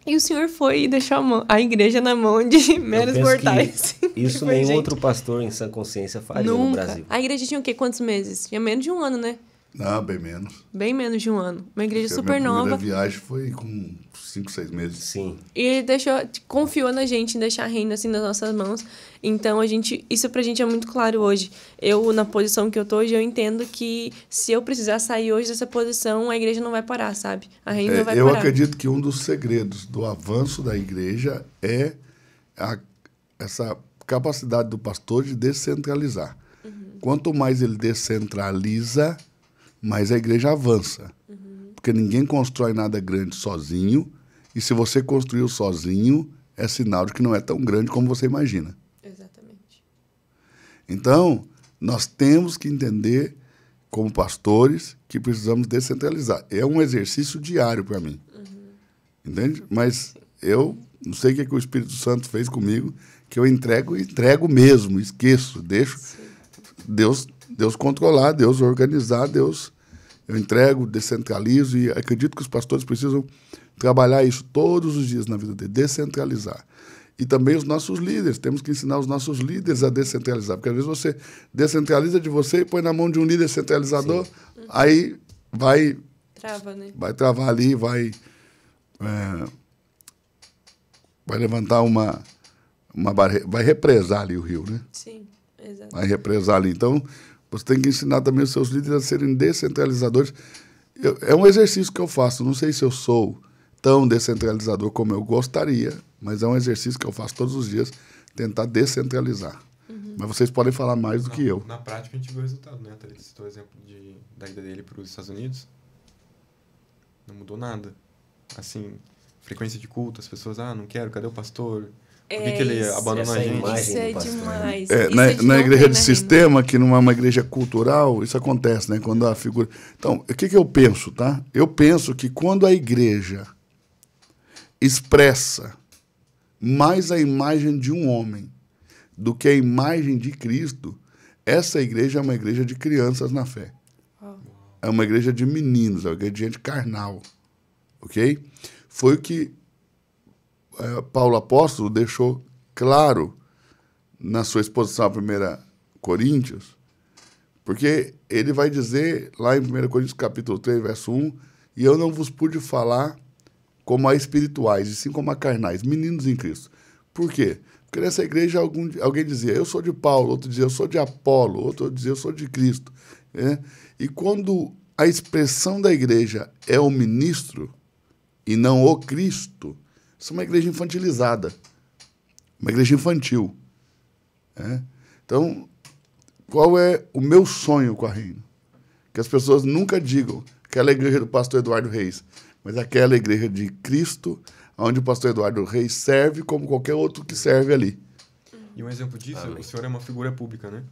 E o senhor foi e deixou a igreja na mão de meros mortais. Isso nenhum outro pastor em sã consciência faria no Brasil. A igreja tinha o quê? Quantos meses? Tinha menos de um ano, né? Não, bem menos. Bem menos de um ano. Uma igreja Porque super a minha nova. primeira viagem foi com 5, 6 meses. Sim. E ele confiou na gente em deixar reino assim nas nossas mãos. Então, isso pra gente é muito claro hoje. Eu, na posição que eu tô hoje, eu entendo que se eu precisar sair hoje dessa posição, a igreja não vai parar, sabe? A reino não vai Eu parar. acredito que um dos segredos do avanço da igreja é essa capacidade do pastor de descentralizar. Quanto mais ele descentraliza, mais a igreja avança. Porque ninguém constrói nada grande sozinho, e se você construiu sozinho, é sinal de que não é tão grande como você imagina. Exatamente. Então, nós temos que entender, como pastores, que precisamos descentralizar. É um exercício diário para mim. Entende? Mas eu não sei o que o Espírito Santo fez comigo, que eu entrego mesmo, esqueço, deixo Deus controlar, Deus organizar, eu entrego, descentralizo, e acredito que os pastores precisam trabalhar isso todos os dias na vida deles, descentralizar. E também os nossos líderes, temos que ensinar os nossos líderes a descentralizar, porque às vezes você descentraliza de você e põe na mão de um líder centralizador, aí vai... Trava, né? Vai travar ali, vai levantar uma barreira, vai represar ali o rio, né? Sim, exato. Vai represar ali. Então, você tem que ensinar também os seus líderes a serem descentralizadores. É um exercício que eu faço. Não sei se eu sou tão descentralizador como eu gostaria, mas é um exercício que eu faço todos os dias, tentar descentralizar. Mas vocês podem falar mais do que eu. Na prática, a gente viu o resultado, né? Ele citou o exemplo da ida dele para os Estados Unidos. Não mudou nada. Assim, frequência de culto, as pessoas, não quero, cadê o pastor? Por que ele abandonou a gente? Isso é demais. Na igreja de sistema, que não é uma igreja cultural, isso acontece, né? Quando a figura... Então, o que eu penso, tá? Eu penso que quando a igreja expressa mais a imagem de um homem do que a imagem de Cristo, essa igreja é uma igreja de crianças na fé. É uma igreja de meninos, é uma igreja de gente carnal. Ok? Foi o que Paulo Apóstolo deixou claro na sua exposição a 1 Coríntios, porque ele vai dizer lá em 1 Coríntios capítulo 3, verso 1, e eu não vos pude falar como a espirituais, e sim como a carnais, meninos em Cristo. Por quê? Porque nessa igreja alguém dizia, eu sou de Paulo, outro dizia, eu sou de Apolo, outro dizia, eu sou de Cristo. E quando a expressão da igreja é o ministro e não o Cristo, isso é uma igreja infantilizada, uma igreja infantil. Então, qual é o meu sonho com a Reino? Que as pessoas nunca digam aquela igreja do pastor Eduardo Reis, mas aquela igreja de Cristo, onde o pastor Eduardo Reis serve como qualquer outro que serve ali. E um exemplo disso, o senhor é uma figura pública, né?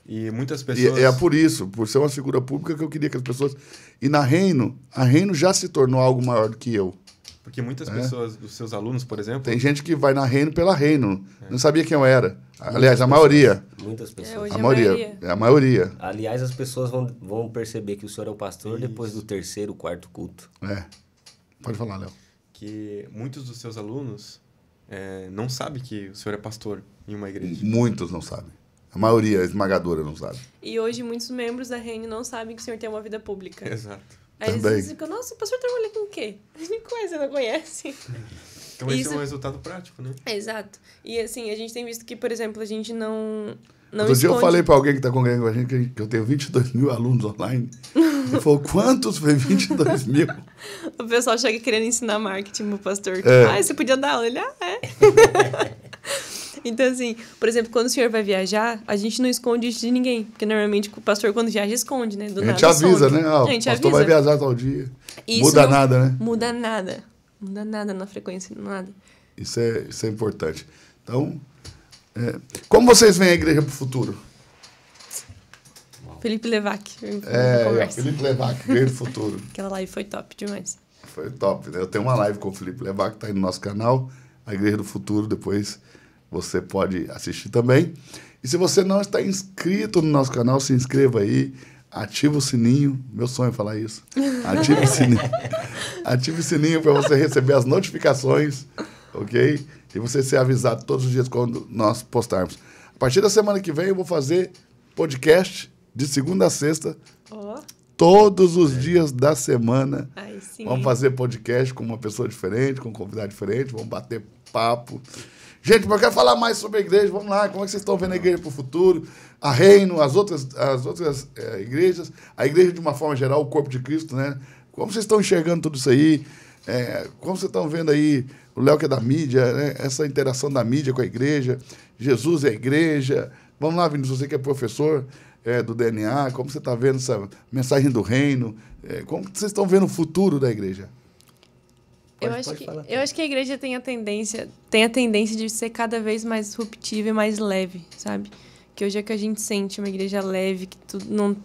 E muitas pessoas... E é por isso, por ser uma figura pública, que eu queria que as pessoas... E a Reino já se tornou algo maior do que eu. Porque muitas pessoas, dos seus alunos, por exemplo... Tem gente que vai na Reino pela Reino. Não sabia quem eu era. Aliás, a maioria. Muitas pessoas. Hoje A maioria. É a maioria. Aliás, as pessoas vão perceber que o senhor é o pastor depois do 3º, 4º culto. É. Pode falar, Léo. Que muitos dos seus alunos não sabem que o senhor é pastor em uma igreja. Muitos não sabem. A maioria esmagadora não sabe. E hoje muitos membros da Reino não sabem que o senhor tem uma vida pública. Exato. Aí eles Também. dizem, nossa, o pastor trabalha com o quê? Você não conhece. Então esse Isso- é um resultado prático, né? Exato. E assim, a gente tem visto que, por exemplo, a gente não Outro dia eu esconde. falei para alguém que está congregando com a gente que eu tenho 22 mil alunos online. Ele falou, quantos? Foi 22 mil. O pessoal chega querendo ensinar marketing pro pastor. É. Você podia dar aula? Ele, é. Então, assim, por exemplo, quando o senhor vai viajar, a gente não esconde isso de ninguém. Porque normalmente o pastor, quando viaja, esconde, né? Do A gente nada avisa, some. né? Ah, A o gente pastor avisa. vai viajar tal dia. Isso Muda não nada, né? Muda nada. Muda nada na frequência, nada. Isso é importante. Então, como vocês veem a igreja para o futuro? Felipe Levac. Conversa. Felipe Levac, igreja do futuro. Aquela live foi top demais. Foi top, né? Eu tenho uma live com o Felipe Levac, que está aí no nosso canal, a Igreja do Futuro, depois você pode assistir também. E se você não está inscrito no nosso canal, se inscreva aí, ativa o sininho, meu sonho é falar isso, ativa o sininho, ative o sininho para você receber as notificações, ok? E você ser avisado todos os dias quando nós postarmos. A partir da semana que vem eu vou fazer podcast de segunda a sexta, Ó, todos os dias da semana. aí sim. Vamos fazer podcast com uma pessoa diferente, com um convidado diferente, vamos bater papo. Gente, mas eu quero falar mais sobre a igreja. Vamos lá, como é que vocês estão vendo a igreja para o futuro? A Reino, as outras igrejas, a igreja de uma forma geral, o corpo de Cristo, né? Como vocês estão enxergando tudo isso aí? Como vocês estão vendo aí, o Léo que é da mídia, né? Essa interação da mídia com a igreja, Jesus é a igreja. Vamos lá, Vinícius, você que é professor do DNA, como você está vendo essa mensagem do reino? Como vocês estão vendo o futuro da igreja? Eu acho que a igreja tem a tendência de ser cada vez mais disruptiva e mais leve, sabe? Que hoje é que a gente sente uma igreja leve, que tu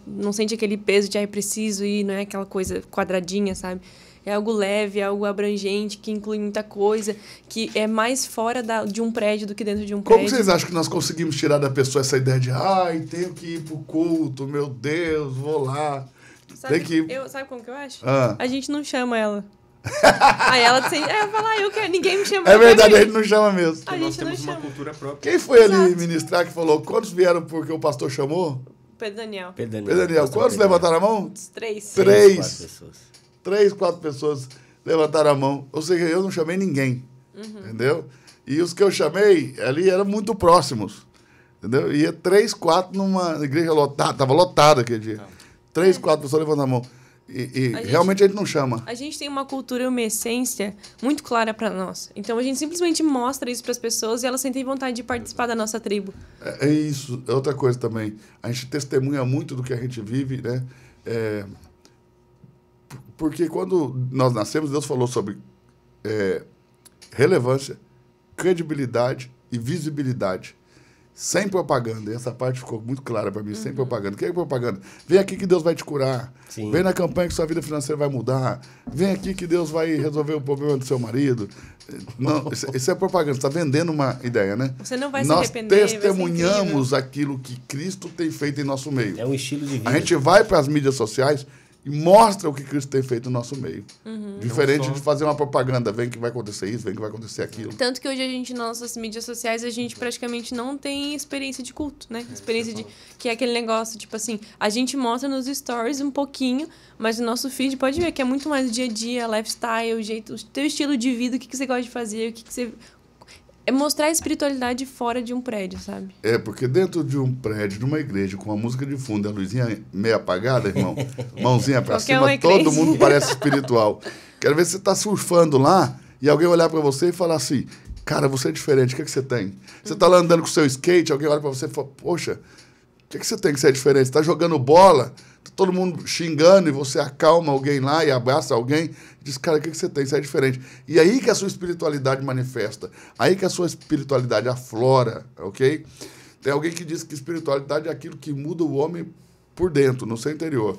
não sente aquele peso de preciso ir, não é aquela coisa quadradinha, sabe? É algo leve, é algo abrangente, que inclui muita coisa, que é mais fora de um prédio do que dentro de um prédio. Como vocês acham que nós conseguimos tirar da pessoa essa ideia de tenho que ir pro culto, meu Deus, vou lá. Sabe, Tem que... sabe como que eu acho? Ah. A gente não chama ela. Aí ela fala, eu quero, ninguém me chama. É eu quero verdade, a ir. gente não chama mesmo. A Nós gente não temos uma chama. cultura própria. Quem foi ali Exato. ministrar que falou, quantos vieram porque o pastor chamou? Pedro Daniel. Pedro Pedro Daniel, pastor quantos Pedro levantaram a mão? Os 3. Três. 4 pessoas. 3, 4 pessoas levantaram a mão. Ou seja, eu não chamei ninguém. Entendeu? E os que eu chamei ali eram muito próximos. Entendeu? Ia 3, 4 numa igreja lotada. Estava lotada aquele dia. 3, 4 pessoas levantando a mão. E realmente a gente não chama. A gente tem uma cultura e uma essência muito clara para nós. Então a gente simplesmente mostra isso para as pessoas e elas sentem vontade de participar da nossa tribo. É isso. É outra coisa também. A gente testemunha muito do que a gente vive, né? Porque quando nós nascemos, Deus falou sobre relevância, credibilidade e visibilidade. Sem propaganda. E essa parte ficou muito clara para mim. Sem propaganda. O que é propaganda? Vem aqui que Deus vai te curar. Sim. Vem na campanha que sua vida financeira vai mudar. Vem aqui que Deus vai resolver o problema do seu marido. Não, isso é propaganda. Você está vendendo uma ideia, né? Você não vai se Nós arrepender, vai ser testemunhamos aquilo que Cristo tem feito em nosso meio. É um estilo de vida. A gente vai para as mídias sociais e mostra o que Cristo tem feito no nosso meio. Diferente Não só- de fazer uma propaganda, vem que vai acontecer isso, vem que vai acontecer aquilo. Tanto que hoje a gente, nas nossas mídias sociais, a gente praticamente não tem experiência de culto, né? Experiência de... Que é aquele negócio, tipo assim, a gente mostra nos stories um pouquinho, mas no nosso feed pode ver que é muito mais dia a dia, lifestyle, o jeito, o teu estilo de vida, o que você gosta de fazer, o que você... É mostrar a espiritualidade fora de um prédio, sabe? Porque dentro de um prédio, de uma igreja, com a música de fundo, a luzinha meio apagada, irmão, mãozinha pra Qualquer um cima, é todo crente. mundo parece espiritual. Quero ver se você tá surfando lá e alguém olhar pra você e falar assim, cara, você é diferente, o que você tem? Você tá lá andando com o seu skate, alguém olha pra você e fala, poxa, o que você tem que ser diferente? Você tá jogando bola, tá todo mundo xingando e você acalma alguém lá e abraça alguém e diz, cara, o que você tem? Você é diferente. E aí que a sua espiritualidade manifesta, aí que a sua espiritualidade aflora, ok? Tem alguém que diz que espiritualidade é aquilo que muda o homem por dentro, no seu interior.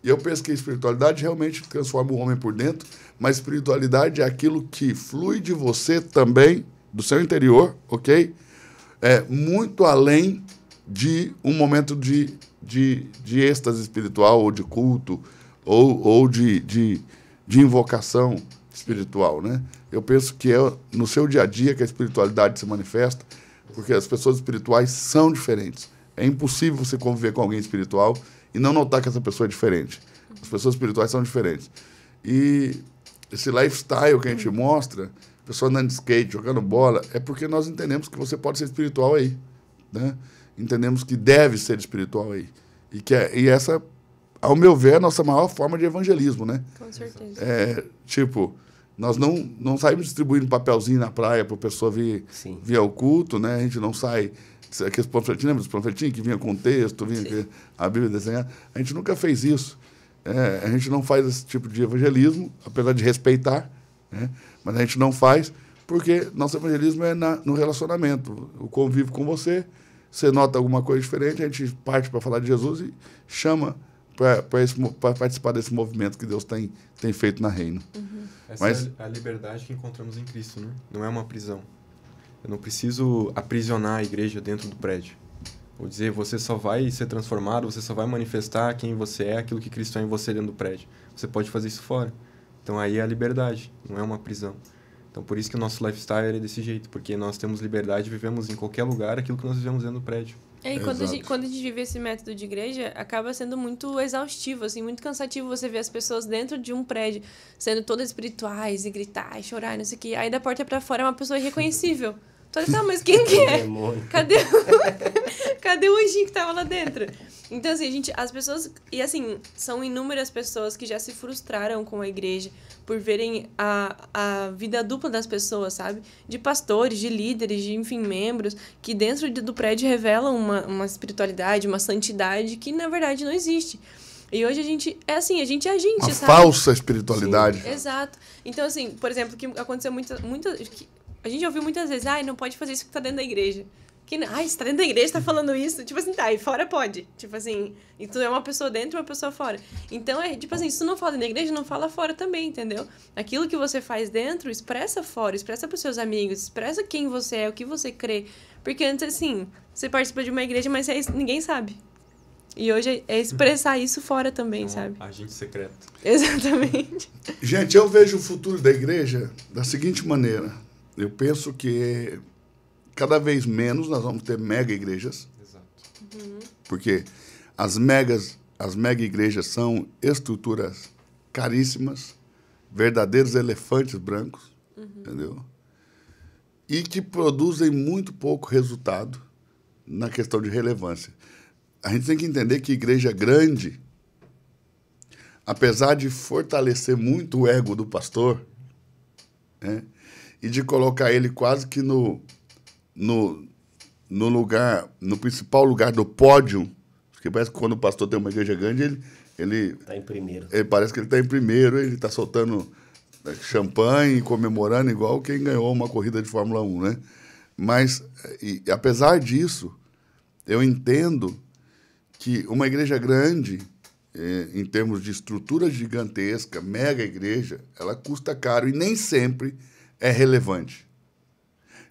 E eu penso que a espiritualidade realmente transforma o homem por dentro, mas espiritualidade é aquilo que flui de você também, do seu interior, ok? É muito além de um momento de êxtase espiritual, ou de culto, ou de invocação espiritual, né? Eu penso que é no seu dia a dia que a espiritualidade se manifesta, porque as pessoas espirituais são diferentes. É impossível você conviver com alguém espiritual e não notar que essa pessoa é diferente. As pessoas espirituais são diferentes. E esse lifestyle que a gente mostra, a pessoa andando de skate, jogando bola, é porque nós entendemos que você pode ser espiritual aí, né? Entendemos que deve ser espiritual aí. E essa, ao meu ver, é a nossa maior forma de evangelismo, né? Com certeza. Nós não saímos distribuindo papelzinho na praia para a pessoa vir ao culto, né? A gente não sai... Aqueles panfletinhos, lembra dos panfletinhos que vinha com texto, vinha a Bíblia desenhada? A gente nunca fez isso. A gente não faz esse tipo de evangelismo, apesar de respeitar, né? Mas a gente não faz porque nosso evangelismo é no relacionamento. O convívio com você, você nota alguma coisa diferente, a gente parte para falar de Jesus e chama para participar desse movimento que Deus tem feito na Reino. Uhum. Essa é a liberdade que encontramos em Cristo, né? Não é uma prisão. Eu não preciso aprisionar a igreja dentro do prédio. Ou dizer, você só vai ser transformado, você só vai manifestar quem você é, aquilo que Cristo é em você dentro do prédio. Você pode fazer isso fora. Então aí é a liberdade, não é uma prisão. Então por isso que o nosso lifestyle é desse jeito, porque nós temos liberdade, vivemos em qualquer lugar aquilo que nós vivemos dentro do prédio. E quando a gente vive esse método de igreja, acaba sendo muito exaustivo, assim, muito cansativo você ver as pessoas dentro de um prédio sendo todas espirituais e gritar e chorar e não sei o que. Aí da porta pra fora é uma pessoa irreconhecível. Tá, mas quem que é? Cadê o anjinho que tava lá dentro? Então, assim, as pessoas... E, assim, são inúmeras pessoas que já se frustraram com a igreja por verem a vida dupla das pessoas, sabe? De pastores, de líderes, de, enfim, membros, que dentro do prédio revelam uma espiritualidade, uma santidade que, na verdade, não existe. E hoje a gente é assim, a gente, uma sabe? Falsa espiritualidade. Sim. Exato. Então, assim, por exemplo, que aconteceu a gente ouviu muitas vezes, não pode fazer isso que tá dentro da igreja. Você tá dentro da igreja, tá falando isso? Tipo assim, tá, e fora pode. Tipo assim, e tu é uma pessoa dentro e uma pessoa fora. Então, tipo assim, se tu não fala dentro da igreja, não fala fora também, entendeu? Aquilo que você faz dentro, expressa fora, expressa pros seus amigos, expressa quem você é, o que você crê. Porque antes, assim, você participa de uma igreja, mas ninguém sabe. E hoje é expressar isso fora também, sabe? Agente secreto. Exatamente. Gente, eu vejo o futuro da igreja da seguinte maneira. Eu penso que cada vez menos nós vamos ter mega igrejas. Exato. Uhum. Porque as mega igrejas são estruturas caríssimas, verdadeiros elefantes brancos, entendeu? E que produzem muito pouco resultado na questão de relevância. A gente tem que entender que igreja grande, apesar de fortalecer muito o ego do pastor, né, e de colocar ele quase que no principal lugar do pódio, porque parece que quando o pastor tem uma igreja grande, ele está em primeiro. Parece que ele está em primeiro, ele está soltando champanhe, comemorando igual quem ganhou uma corrida de Fórmula 1, né? Mas, apesar disso, eu entendo que uma igreja grande, em termos de estrutura gigantesca, mega igreja, ela custa caro e nem sempre é relevante.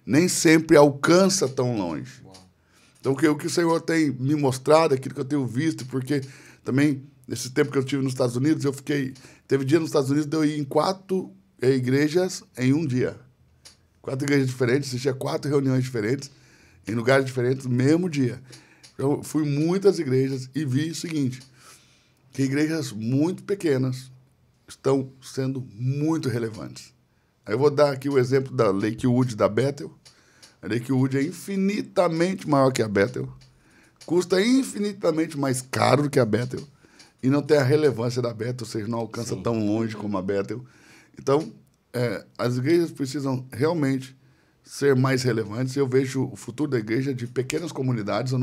Nem sempre alcança tão longe. Então, o que o Senhor tem me mostrado, aquilo que eu tenho visto, porque também, nesse tempo que eu estive nos Estados Unidos, teve dia nos Estados Unidos de eu ir em 4 igrejas em um dia. 4 igrejas diferentes, assistia 4 reuniões diferentes, em lugares diferentes, no mesmo dia. Eu fui em muitas igrejas e vi o seguinte, que igrejas muito pequenas estão sendo muito relevantes. Aí eu vou dar aqui o exemplo da Lakewood, da Bethel. A Lakewood é infinitamente maior que a Bethel, custa infinitamente mais caro do que a Bethel e não tem a relevância da Bethel, ou seja, não alcança tão longe como a Bethel. Então, as igrejas precisam realmente ser mais relevantes. Eu vejo o futuro da igreja de pequenas comunidades, eu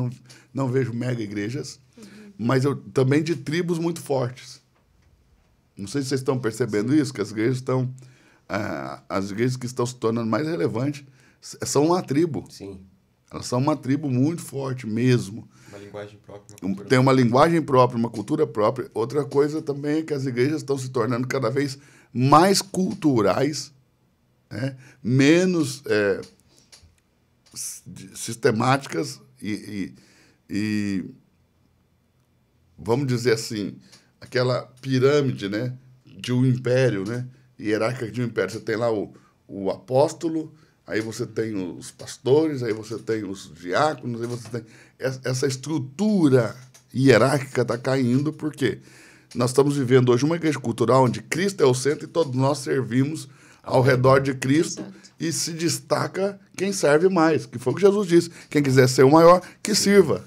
não vejo mega igrejas, mas eu também de tribos muito fortes. Não sei se vocês estão percebendo isso, que as igrejas que estão se tornando mais relevantes são uma tribo. Sim. Elas são uma tribo muito forte mesmo. Uma linguagem própria, uma cultura Tem uma linguagem própria, uma cultura própria. Outra coisa também é que as igrejas estão se tornando cada vez mais culturais, né? Menos sistemáticas e, vamos dizer assim, aquela pirâmide, né, de um império, né, hierárquica de um império. Você tem lá o apóstolo, aí você tem os pastores, aí você tem os diáconos, aí você tem... Essa estrutura hierárquica está caindo, porque nós estamos vivendo hoje uma igreja cultural onde Cristo é o centro e todos nós servimos ao redor de Cristo. Exato. E se destaca quem serve mais, que foi o que Jesus disse. Quem quiser ser o maior, que sirva.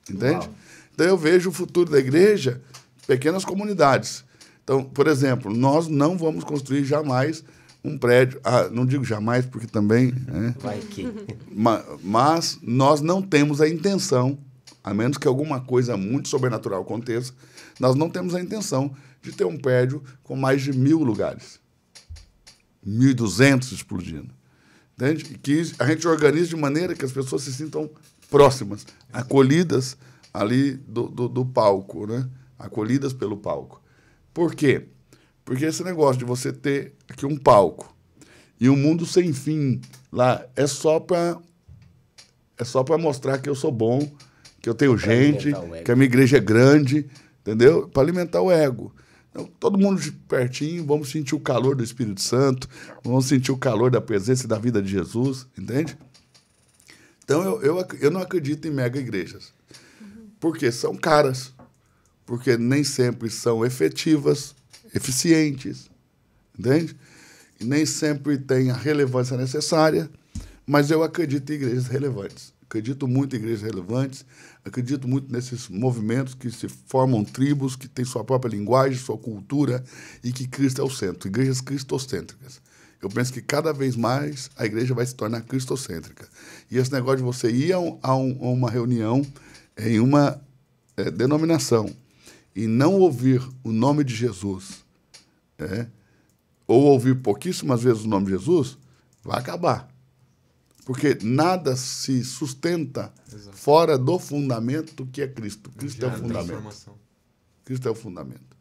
Entende? Uau. Então eu vejo o futuro da igreja, pequenas comunidades. Então, por exemplo, nós não vamos construir jamais um prédio, não digo jamais, porque também... Né? Vai que... Mas nós não temos a intenção, a menos que alguma coisa muito sobrenatural aconteça, nós não temos a intenção de ter um prédio com mais de 1.000 lugares. 1.200 explodindo. Entende? Que a gente organize de maneira que as pessoas se sintam próximas, acolhidas ali do palco, né? Acolhidas pelo palco. Por quê? Porque esse negócio de você ter aqui um palco e um mundo sem fim lá é só para mostrar que eu sou bom, que eu tenho gente, que a minha igreja é grande, entendeu? Para alimentar o ego. Então, todo mundo de pertinho, vamos sentir o calor do Espírito Santo, vamos sentir o calor da presença e da vida de Jesus, entende? Então, eu não acredito em mega igrejas. Porque são caras, porque nem sempre são efetivas, eficientes, entende? E nem sempre tem a relevância necessária, mas eu acredito em igrejas relevantes. Acredito muito em igrejas relevantes, acredito muito nesses movimentos que se formam tribos, que têm sua própria linguagem, sua cultura, e que Cristo é o centro, igrejas cristocêntricas. Eu penso que cada vez mais a igreja vai se tornar cristocêntrica. E esse negócio de você ir a uma reunião em uma denominação e não ouvir o nome de Jesus, ou ouvir pouquíssimas vezes o nome de Jesus, vai acabar. Porque nada se sustenta Exato. Fora do fundamento que é Cristo. Cristo é o fundamento. Cristo é o fundamento.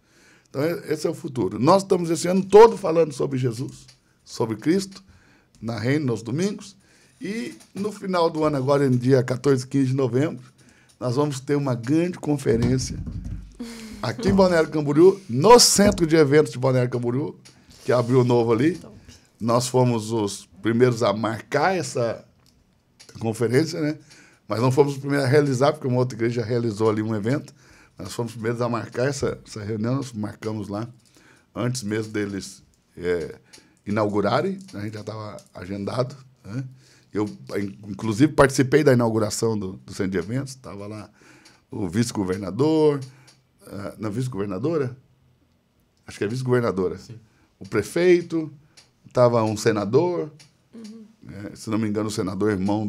Então, esse é o futuro. Nós estamos esse ano todo falando sobre Jesus, sobre Cristo, na Reino, nos domingos. E no final do ano, agora, no dia 14 e 15 de novembro, nós vamos ter uma grande conferência aqui em Balneário Camboriú, no centro de eventos de Balneário Camboriú, que abriu novo ali. Nós fomos os primeiros a marcar essa conferência, né? Mas não fomos os primeiros a realizar, porque uma outra igreja já realizou ali um evento. Nós fomos os primeiros a marcar essa reunião, nós marcamos lá, antes mesmo deles inaugurarem, a gente já estava agendado, né? Eu, inclusive, participei da inauguração do centro de eventos, estava lá o vice-governador, não, vice-governadora? Acho que é vice-governadora. Sim. O prefeito, estava um senador, se não me engano, o senador irmão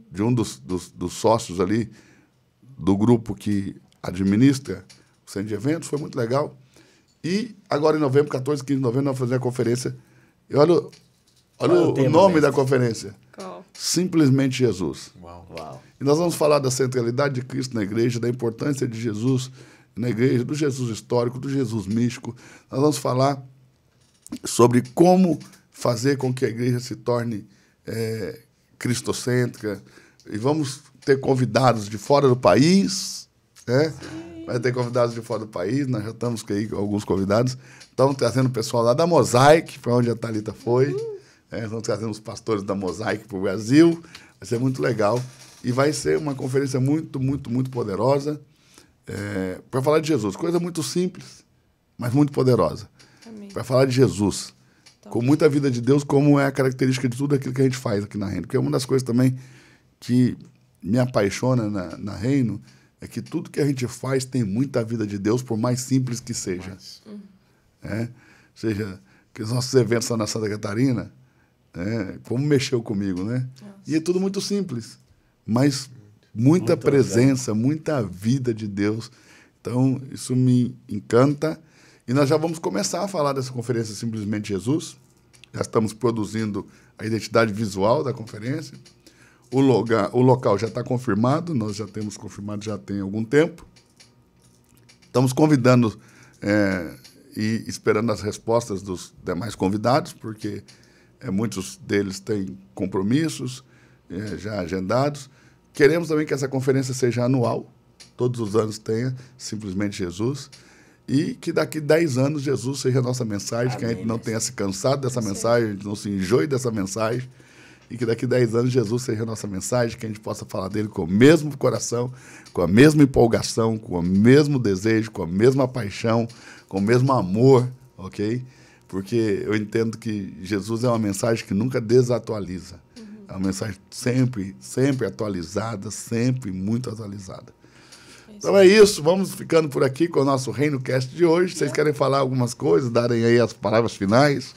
de um dos sócios ali, do grupo que administra o centro de eventos, foi muito legal. E agora, em novembro, 14, 15 de novembro, nós vamos fazer a conferência. E olha o nome da conferência. Qual? Simplesmente Jesus. Uau. E nós vamos falar da centralidade de Cristo na igreja, da importância de Jesus na igreja, do Jesus histórico, do Jesus místico. Nós vamos falar sobre como fazer com que a igreja se torne cristocêntrica. E vamos ter convidados de fora do país, né? Vai ter convidados de fora do país, nós já estamos aí com alguns convidados. Estamos trazendo o pessoal lá da Mosaic, para onde a Thalita foi. Estamos trazendo os pastores da Mosaic para o Brasil. Vai ser muito legal. E vai ser uma conferência muito, muito, muito poderosa para falar de Jesus. Coisa muito simples, mas muito poderosa. Para falar de Jesus. Com muita vida de Deus, como é a característica de tudo aquilo que a gente faz aqui na Reino. Porque uma das coisas também que me apaixona na Reino é que tudo que a gente faz tem muita vida de Deus, por mais simples que seja. Ou seja, que os nossos eventos lá na Santa Catarina, como mexeu comigo, né? Nossa. E é tudo muito simples, mas muita presença, muita vida de Deus. Então, isso me encanta. E nós já vamos começar a falar dessa conferência Simplesmente Jesus. Já estamos produzindo a identidade visual da conferência. O local já está confirmado, nós já temos confirmado já tem algum tempo. Estamos convidando e esperando as respostas dos demais convidados, porque muitos deles têm compromissos já agendados. Queremos também que essa conferência seja anual, todos os anos tenha Simplesmente Jesus, e que daqui 10 anos Jesus seja a nossa mensagem, que a gente não tenha se cansado dessa mensagem, a gente não se enjoe dessa mensagem, e que daqui 10 anos Jesus seja a nossa mensagem, que a gente possa falar dele com o mesmo coração, com a mesma empolgação, com o mesmo desejo, com a mesma paixão, com o mesmo amor, ok? Porque eu entendo que Jesus é uma mensagem que nunca desatualiza. É uma mensagem sempre, sempre atualizada, sempre muito atualizada. Então é isso, vamos ficando por aqui com o nosso Reino Cast de hoje. Vocês querem falar algumas coisas, darem aí as palavras finais,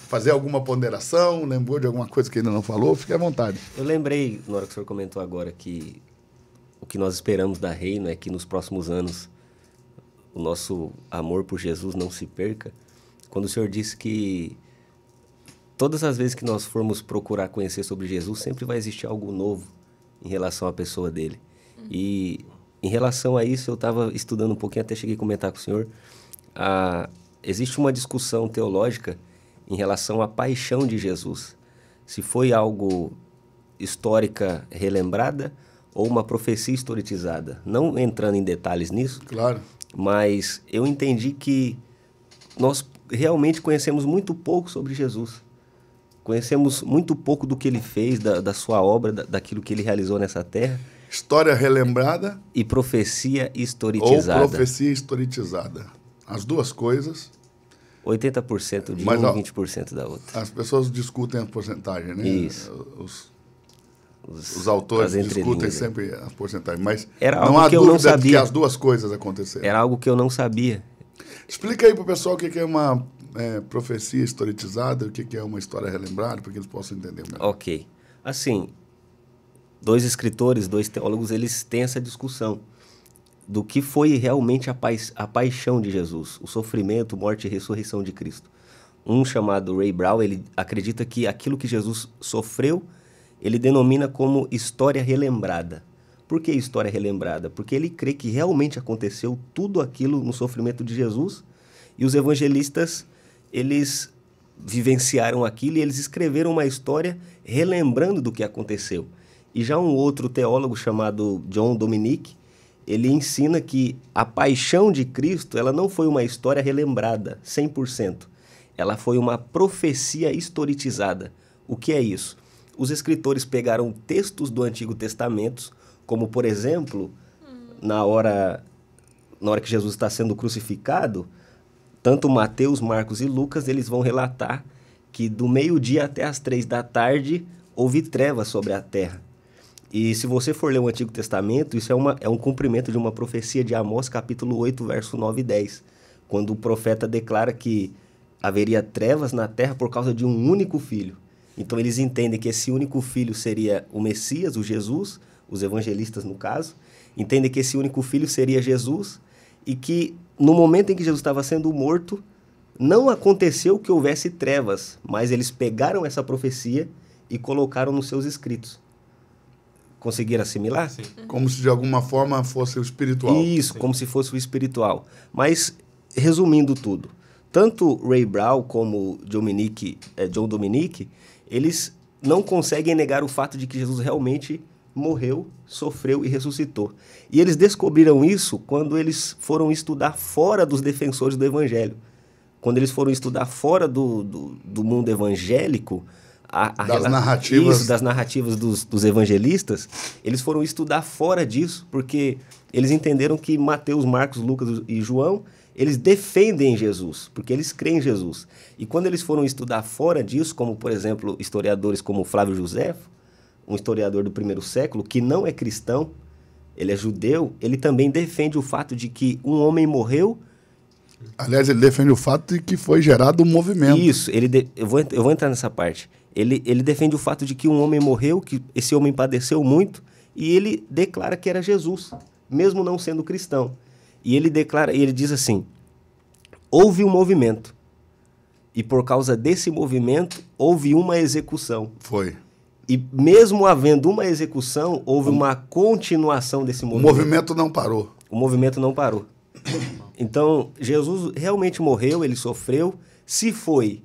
fazer alguma ponderação, lembrou de alguma coisa que ainda não falou? Fique à vontade. Eu lembrei, na hora que o senhor comentou agora, que o que nós esperamos da Reino é que nos próximos anos o nosso amor por Jesus não se perca. Quando o senhor disse que todas as vezes que nós formos procurar conhecer sobre Jesus, sempre vai existir algo novo em relação à pessoa dele. E em relação a isso, eu estava estudando um pouquinho, até cheguei a comentar com o senhor. Existe uma discussão teológica em relação à paixão de Jesus. Se foi algo histórica relembrada ou uma profecia historicizada. Não entrando em detalhes nisso, claro, mas eu entendi que nós realmente conhecemos muito pouco sobre Jesus. Conhecemos muito pouco do que ele fez, da sua obra, daquilo que ele realizou nessa terra. História relembrada e profecia historicizada. Ou profecia historicizada. As duas coisas. 80% de uma e 20% da outra. As pessoas discutem a porcentagem, né? Isso. Os autores discutem sempre a porcentagem, mas era não há dúvida eu não sabia. Que as duas coisas aconteceram. Era algo que eu não sabia. Explica aí para o pessoal o que é uma profecia historicizada, o que é uma história relembrada, para que eles possam entender melhor. Ok. Assim, 2 escritores, 2 teólogos, eles têm essa discussão do que foi realmente a paixão de Jesus, o sofrimento, morte e ressurreição de Cristo. Um chamado Ray Brown, ele acredita que aquilo que Jesus sofreu, ele denomina como história relembrada. Por que história relembrada? Porque ele crê que realmente aconteceu tudo aquilo no sofrimento de Jesus e os evangelistas, eles vivenciaram aquilo e eles escreveram uma história relembrando do que aconteceu. E já um outro teólogo chamado John Dominic, ele ensina que a paixão de Cristo, ela não foi uma história relembrada, 100%. Ela foi uma profecia historicizada. O que é isso? Os escritores pegaram textos do Antigo Testamento, como, por exemplo, na hora que Jesus está sendo crucificado, tanto Mateus, Marcos e Lucas, eles vão relatar que do meio-dia até as 3 da tarde houve trevas sobre a terra. E se você for ler o Antigo Testamento, isso é um cumprimento de uma profecia de Amós, capítulo 8, verso 9 e 10, quando o profeta declara que haveria trevas na terra por causa de um único filho. Então eles entendem que esse único filho seria o Messias, o Jesus, os evangelistas no caso, entendem que esse único filho seria Jesus e que no momento em que Jesus estava sendo morto, não aconteceu que houvesse trevas, mas eles pegaram essa profecia e colocaram nos seus escritos. Conseguiram assimilar? Sim. Como se de alguma forma fosse o espiritual. Isso, Sim. como se fosse o espiritual. Mas, resumindo tudo, tanto Ray Brown como John Dominic, eles não conseguem negar o fato de que Jesus realmente morreu, sofreu e ressuscitou. E eles descobriram isso quando eles foram estudar fora dos defensores do Evangelho. Quando eles foram estudar fora do mundo evangélico, das narrativas dos evangelistas, eles foram estudar fora disso, porque eles entenderam que Mateus, Marcos, Lucas e João, eles defendem Jesus, porque eles creem em Jesus. E quando eles foram estudar fora disso, como, por exemplo, historiadores como Flávio Josefo, um historiador do 1º século, que não é cristão, ele é judeu, ele também defende o fato de que um homem morreu. Aliás, ele defende o fato de que foi gerado um movimento. Isso, eu vou entrar nessa parte. Ele defende o fato de que um homem morreu, que esse homem padeceu muito, e ele declara que era Jesus, mesmo não sendo cristão. E ele diz assim: houve um movimento E por causa desse movimento, houve uma execução. Foi. E mesmo havendo uma execução, houve uma continuação desse O movimento. movimento não parou. O movimento não parou. Então, Jesus realmente morreu, ele sofreu. Se foi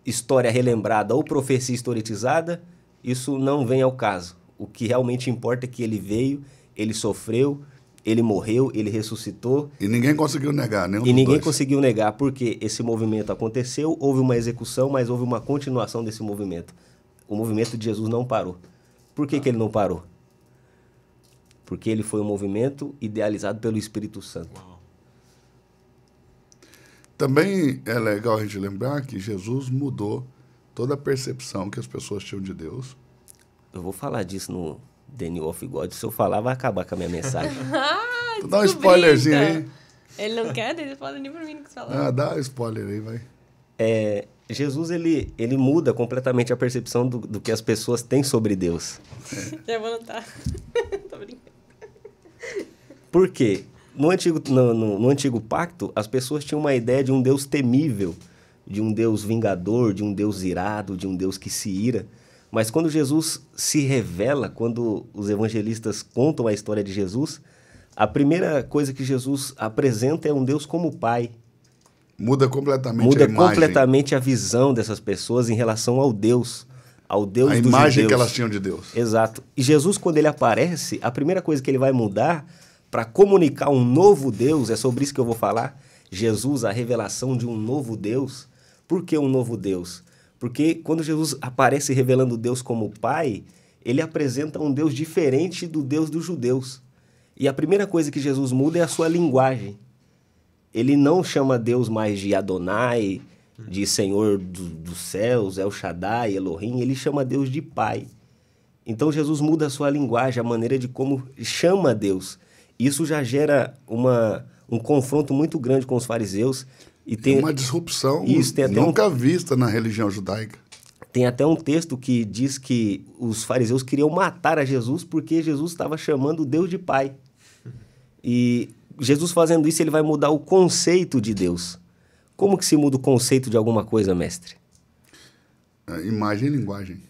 história relembrada ou profecia historicizada, isso não vem ao caso. O que realmente importa é que ele veio, ele sofreu, ele morreu, ele ressuscitou. E ninguém conseguiu negar, nenhum E dos ninguém dois. conseguiu negar, porque esse movimento aconteceu, houve uma execução, mas houve uma continuação desse movimento. O movimento de Jesus não parou. Por que ele não parou? Porque ele foi um movimento idealizado pelo Espírito Santo. Também é legal a gente lembrar que Jesus mudou toda a percepção que as pessoas tinham de Deus. Eu vou falar disso no The New of God. Se eu falar, vai acabar com a minha mensagem. Dá um spoilerzinho aí. Ele não quer, ele fala nem pra mim o que você fala. Ah, dá um spoiler aí, vai. Jesus, ele muda completamente a percepção do que as pessoas têm sobre Deus. Já vou anotar. Tô brincando. Por quê? No antigo pacto, as pessoas tinham uma ideia de um Deus temível, de um Deus vingador, de um Deus irado, de um Deus que se ira. Mas quando Jesus se revela, quando os evangelistas contam a história de Jesus, a primeira coisa que Jesus apresenta é um Deus como Pai. Muda completamente Muda a imagem. completamente a visão dessas pessoas em relação ao Deus dos A imagem judeus. que elas tinham de Deus. Exato. E Jesus, quando ele aparece, a primeira coisa que ele vai mudar para comunicar um novo Deus, é sobre isso que eu vou falar. Jesus, a revelação de um novo Deus. Por que um novo Deus? Porque quando Jesus aparece revelando Deus como Pai, ele apresenta um Deus diferente do Deus dos judeus. E a primeira coisa que Jesus muda é a sua linguagem. Ele não chama Deus mais de Adonai, de Senhor dos céus, El Shaddai, Elohim. Ele chama Deus de Pai. Então Jesus muda a sua linguagem, a maneira de como chama Deus. Isso já gera um confronto muito grande com os fariseus. E tem uma disrupção tem até nunca vista na religião judaica. Tem até um texto que diz que os fariseus queriam matar a Jesus porque Jesus estava chamando Deus de Pai. E Jesus fazendo isso, ele vai mudar o conceito de Deus. Como que se muda o conceito de alguma coisa, mestre? Imagem e linguagem.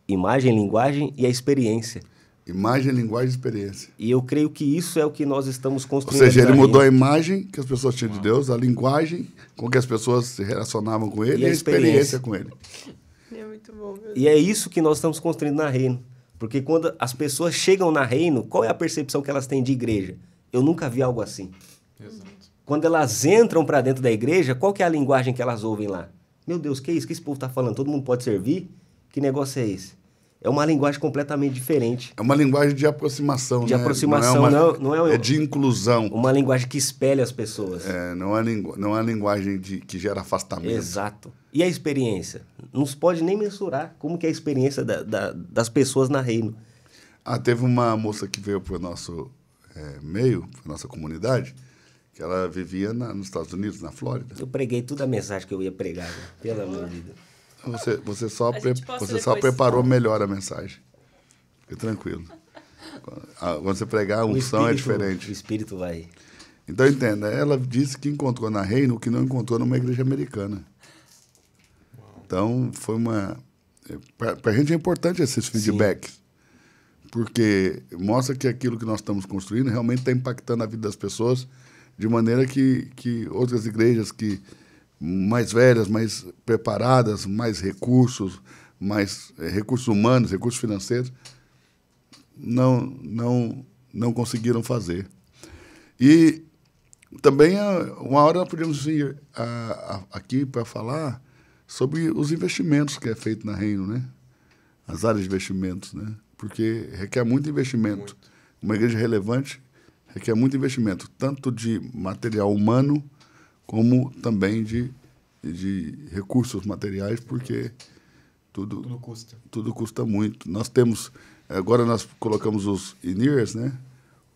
Imagem, linguagem e a experiência. Imagem, linguagem e experiência. E eu creio que isso é o que nós estamos construindo. Ou seja, ele mudou a imagem que as pessoas tinham de Deus, a linguagem com que as pessoas se relacionavam com ele e a experiência com ele. É muito bom, meu Deus. E é isso que nós estamos construindo na Reino. Porque quando as pessoas chegam na Reino, qual é a percepção que elas têm de igreja? Eu nunca vi algo assim. Exato. Quando elas entram para dentro da igreja, qual que é a linguagem que elas ouvem lá? Meu Deus, que é isso que esse povo está falando? Todo mundo pode servir? Que negócio é esse? É uma linguagem completamente diferente. É uma linguagem de aproximação, De né? aproximação, não é de inclusão. Uma linguagem que espelha as pessoas. Não é uma linguagem que gera afastamento. Exato. E a experiência? Não se pode nem mensurar como que é a experiência das pessoas na Reino. Teve uma moça que veio para o nosso meio, para a nossa comunidade, que ela vivia nos Estados Unidos, na Flórida. Eu preguei toda a mensagem que eu ia pregar, né? Pelo amor de Deus. Você só depois. preparou melhor a mensagem. Fique tranquilo. Quando você pregar, a unção é diferente. O Espírito vai... Então, entenda, ela disse que encontrou na Reino o que não encontrou numa igreja americana. Então, foi uma... Para a gente é importante esses feedbacks, porque mostra que aquilo que nós estamos construindo realmente está impactando a vida das pessoas de maneira que outras igrejas mais velhas, mais preparadas, mais recursos humanos, recursos financeiros, não conseguiram fazer. E também, uma hora nós podíamos vir aqui para falar sobre os investimentos que é feito na Reino, né? As áreas de investimentos, né? Porque requer muito investimento. Muito. Uma igreja relevante requer muito investimento, tanto de material humano como também de recursos materiais, porque tudo custa muito. Agora nós colocamos os in-ears, né?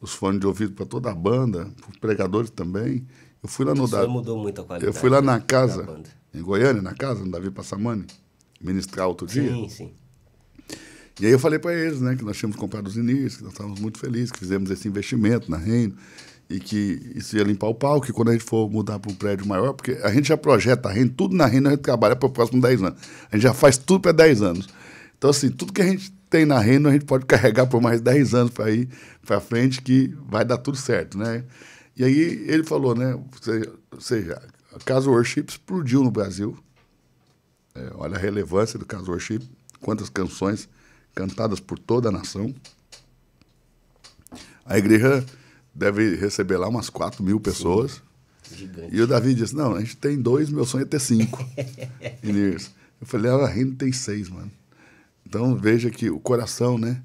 Os fones de ouvido para toda a banda, para os pregadores também. Eu fui lá mudou muito a qualidade. Eu fui lá na da casa, banda. em Goiânia, na casa, no Davi Passamani, ministrar outro dia. Sim. E aí eu falei para eles, né, que nós tínhamos comprado os in-ears, que nós estávamos muito felizes, que fizemos esse investimento na Reino. e que isso ia limpar o palco, que quando a gente for mudar para um prédio maior, porque a gente já projeta a Reino, tudo na Reino a gente trabalha para os próximos 10 anos. A gente já faz tudo para 10 anos. Então, assim, tudo que a gente tem na Reino, a gente pode carregar por mais 10 anos para ir para frente, que vai dar tudo certo, né? E aí ele falou, né? Ou seja, a Casa Worship explodiu no Brasil. Olha a relevância do Casa Worship, quantas canções cantadas por toda a nação. A igreja deve receber lá umas 4 mil pessoas. Gigante. E o Davi disse, não, a gente tem 2, meu sonho é ter 5. Eu falei, a Reino tem 6, mano. Então, veja que o coração, né?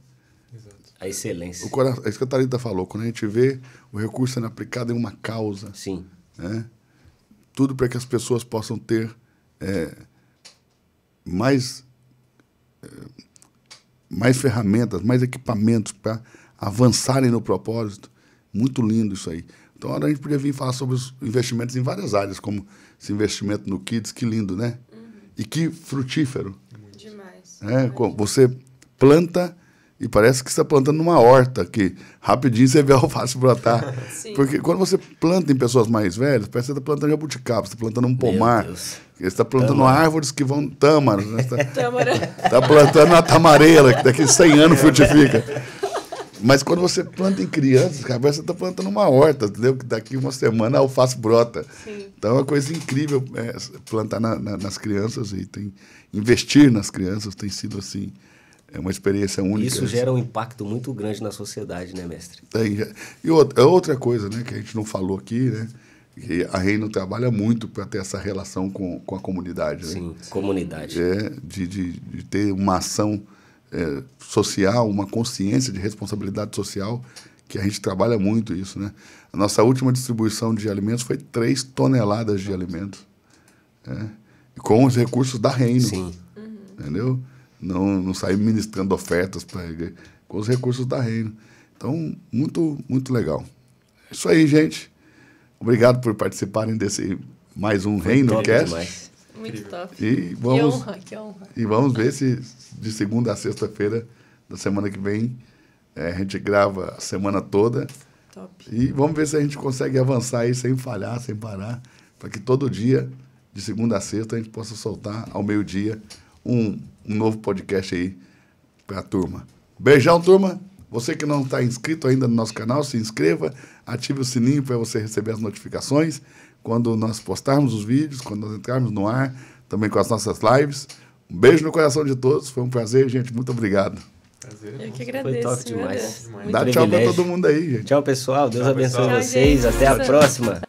Exato. A excelência. O coração, é isso que a Thalita falou, quando a gente vê o recurso sendo aplicado em uma causa, Sim. né? Tudo para que as pessoas possam ter mais ferramentas, mais equipamentos para avançarem no propósito. Muito lindo isso aí. Então, agora a gente podia vir falar sobre os investimentos em várias áreas, como esse investimento no Kids, que lindo, né? E que frutífero. Demais. Você planta e parece que você está plantando numa horta, que rapidinho você vê a alface brotar. Sim. Porque quando você planta em pessoas mais velhas, parece que você está plantando jabuticaba, você está plantando um pomar, você está plantando árvores que vão... Tâmara. Né? Está plantando uma tamareira, que daqui a 100 anos frutifica. Mas quando você planta em crianças, cara, você está plantando uma horta, entendeu? Que daqui uma semana a alface brota. Sim. Então é uma coisa incrível plantar nas crianças e investir nas crianças tem sido assim, uma experiência única. Isso gera um impacto muito grande na sociedade, né, mestre? E outra coisa, né, que a gente não falou aqui, né? Que a Reino trabalha muito para ter essa relação com a comunidade. Sim, né? comunidade. De ter uma ação social, uma consciência de responsabilidade social, que a gente trabalha muito isso, né? A nossa última distribuição de alimentos foi 3 toneladas de alimentos, com os recursos da Reino. Sim. Entendeu? Não sair ministrando ofertas para a igreja, com os recursos da Reino. Então, muito, muito legal. É isso aí, gente. Obrigado por participarem desse mais um Reino Cast. Demais. Muito top. E Que honra. E vamos ver se de segunda a sexta-feira da semana que vem a gente grava a semana toda. Top. E vamos ver se a gente consegue avançar aí sem falhar, sem parar, para que todo dia, de segunda a sexta, a gente possa soltar ao meio-dia um novo podcast aí para a turma. Beijão, turma. Você que não está inscrito ainda no nosso canal, se inscreva, ative o sininho para você receber as notificações quando nós postarmos os vídeos, quando nós entrarmos no ar, também com as nossas lives. Um beijo no coração de todos. Foi um prazer, gente. Muito obrigado. Prazer. Eu que Foi agradeço. top demais. Meu Deus. Dá tchau para todo mundo aí, gente. Tchau, pessoal. Deus Tchau, abençoe pessoal. vocês. Tchau, gente. Até a próxima.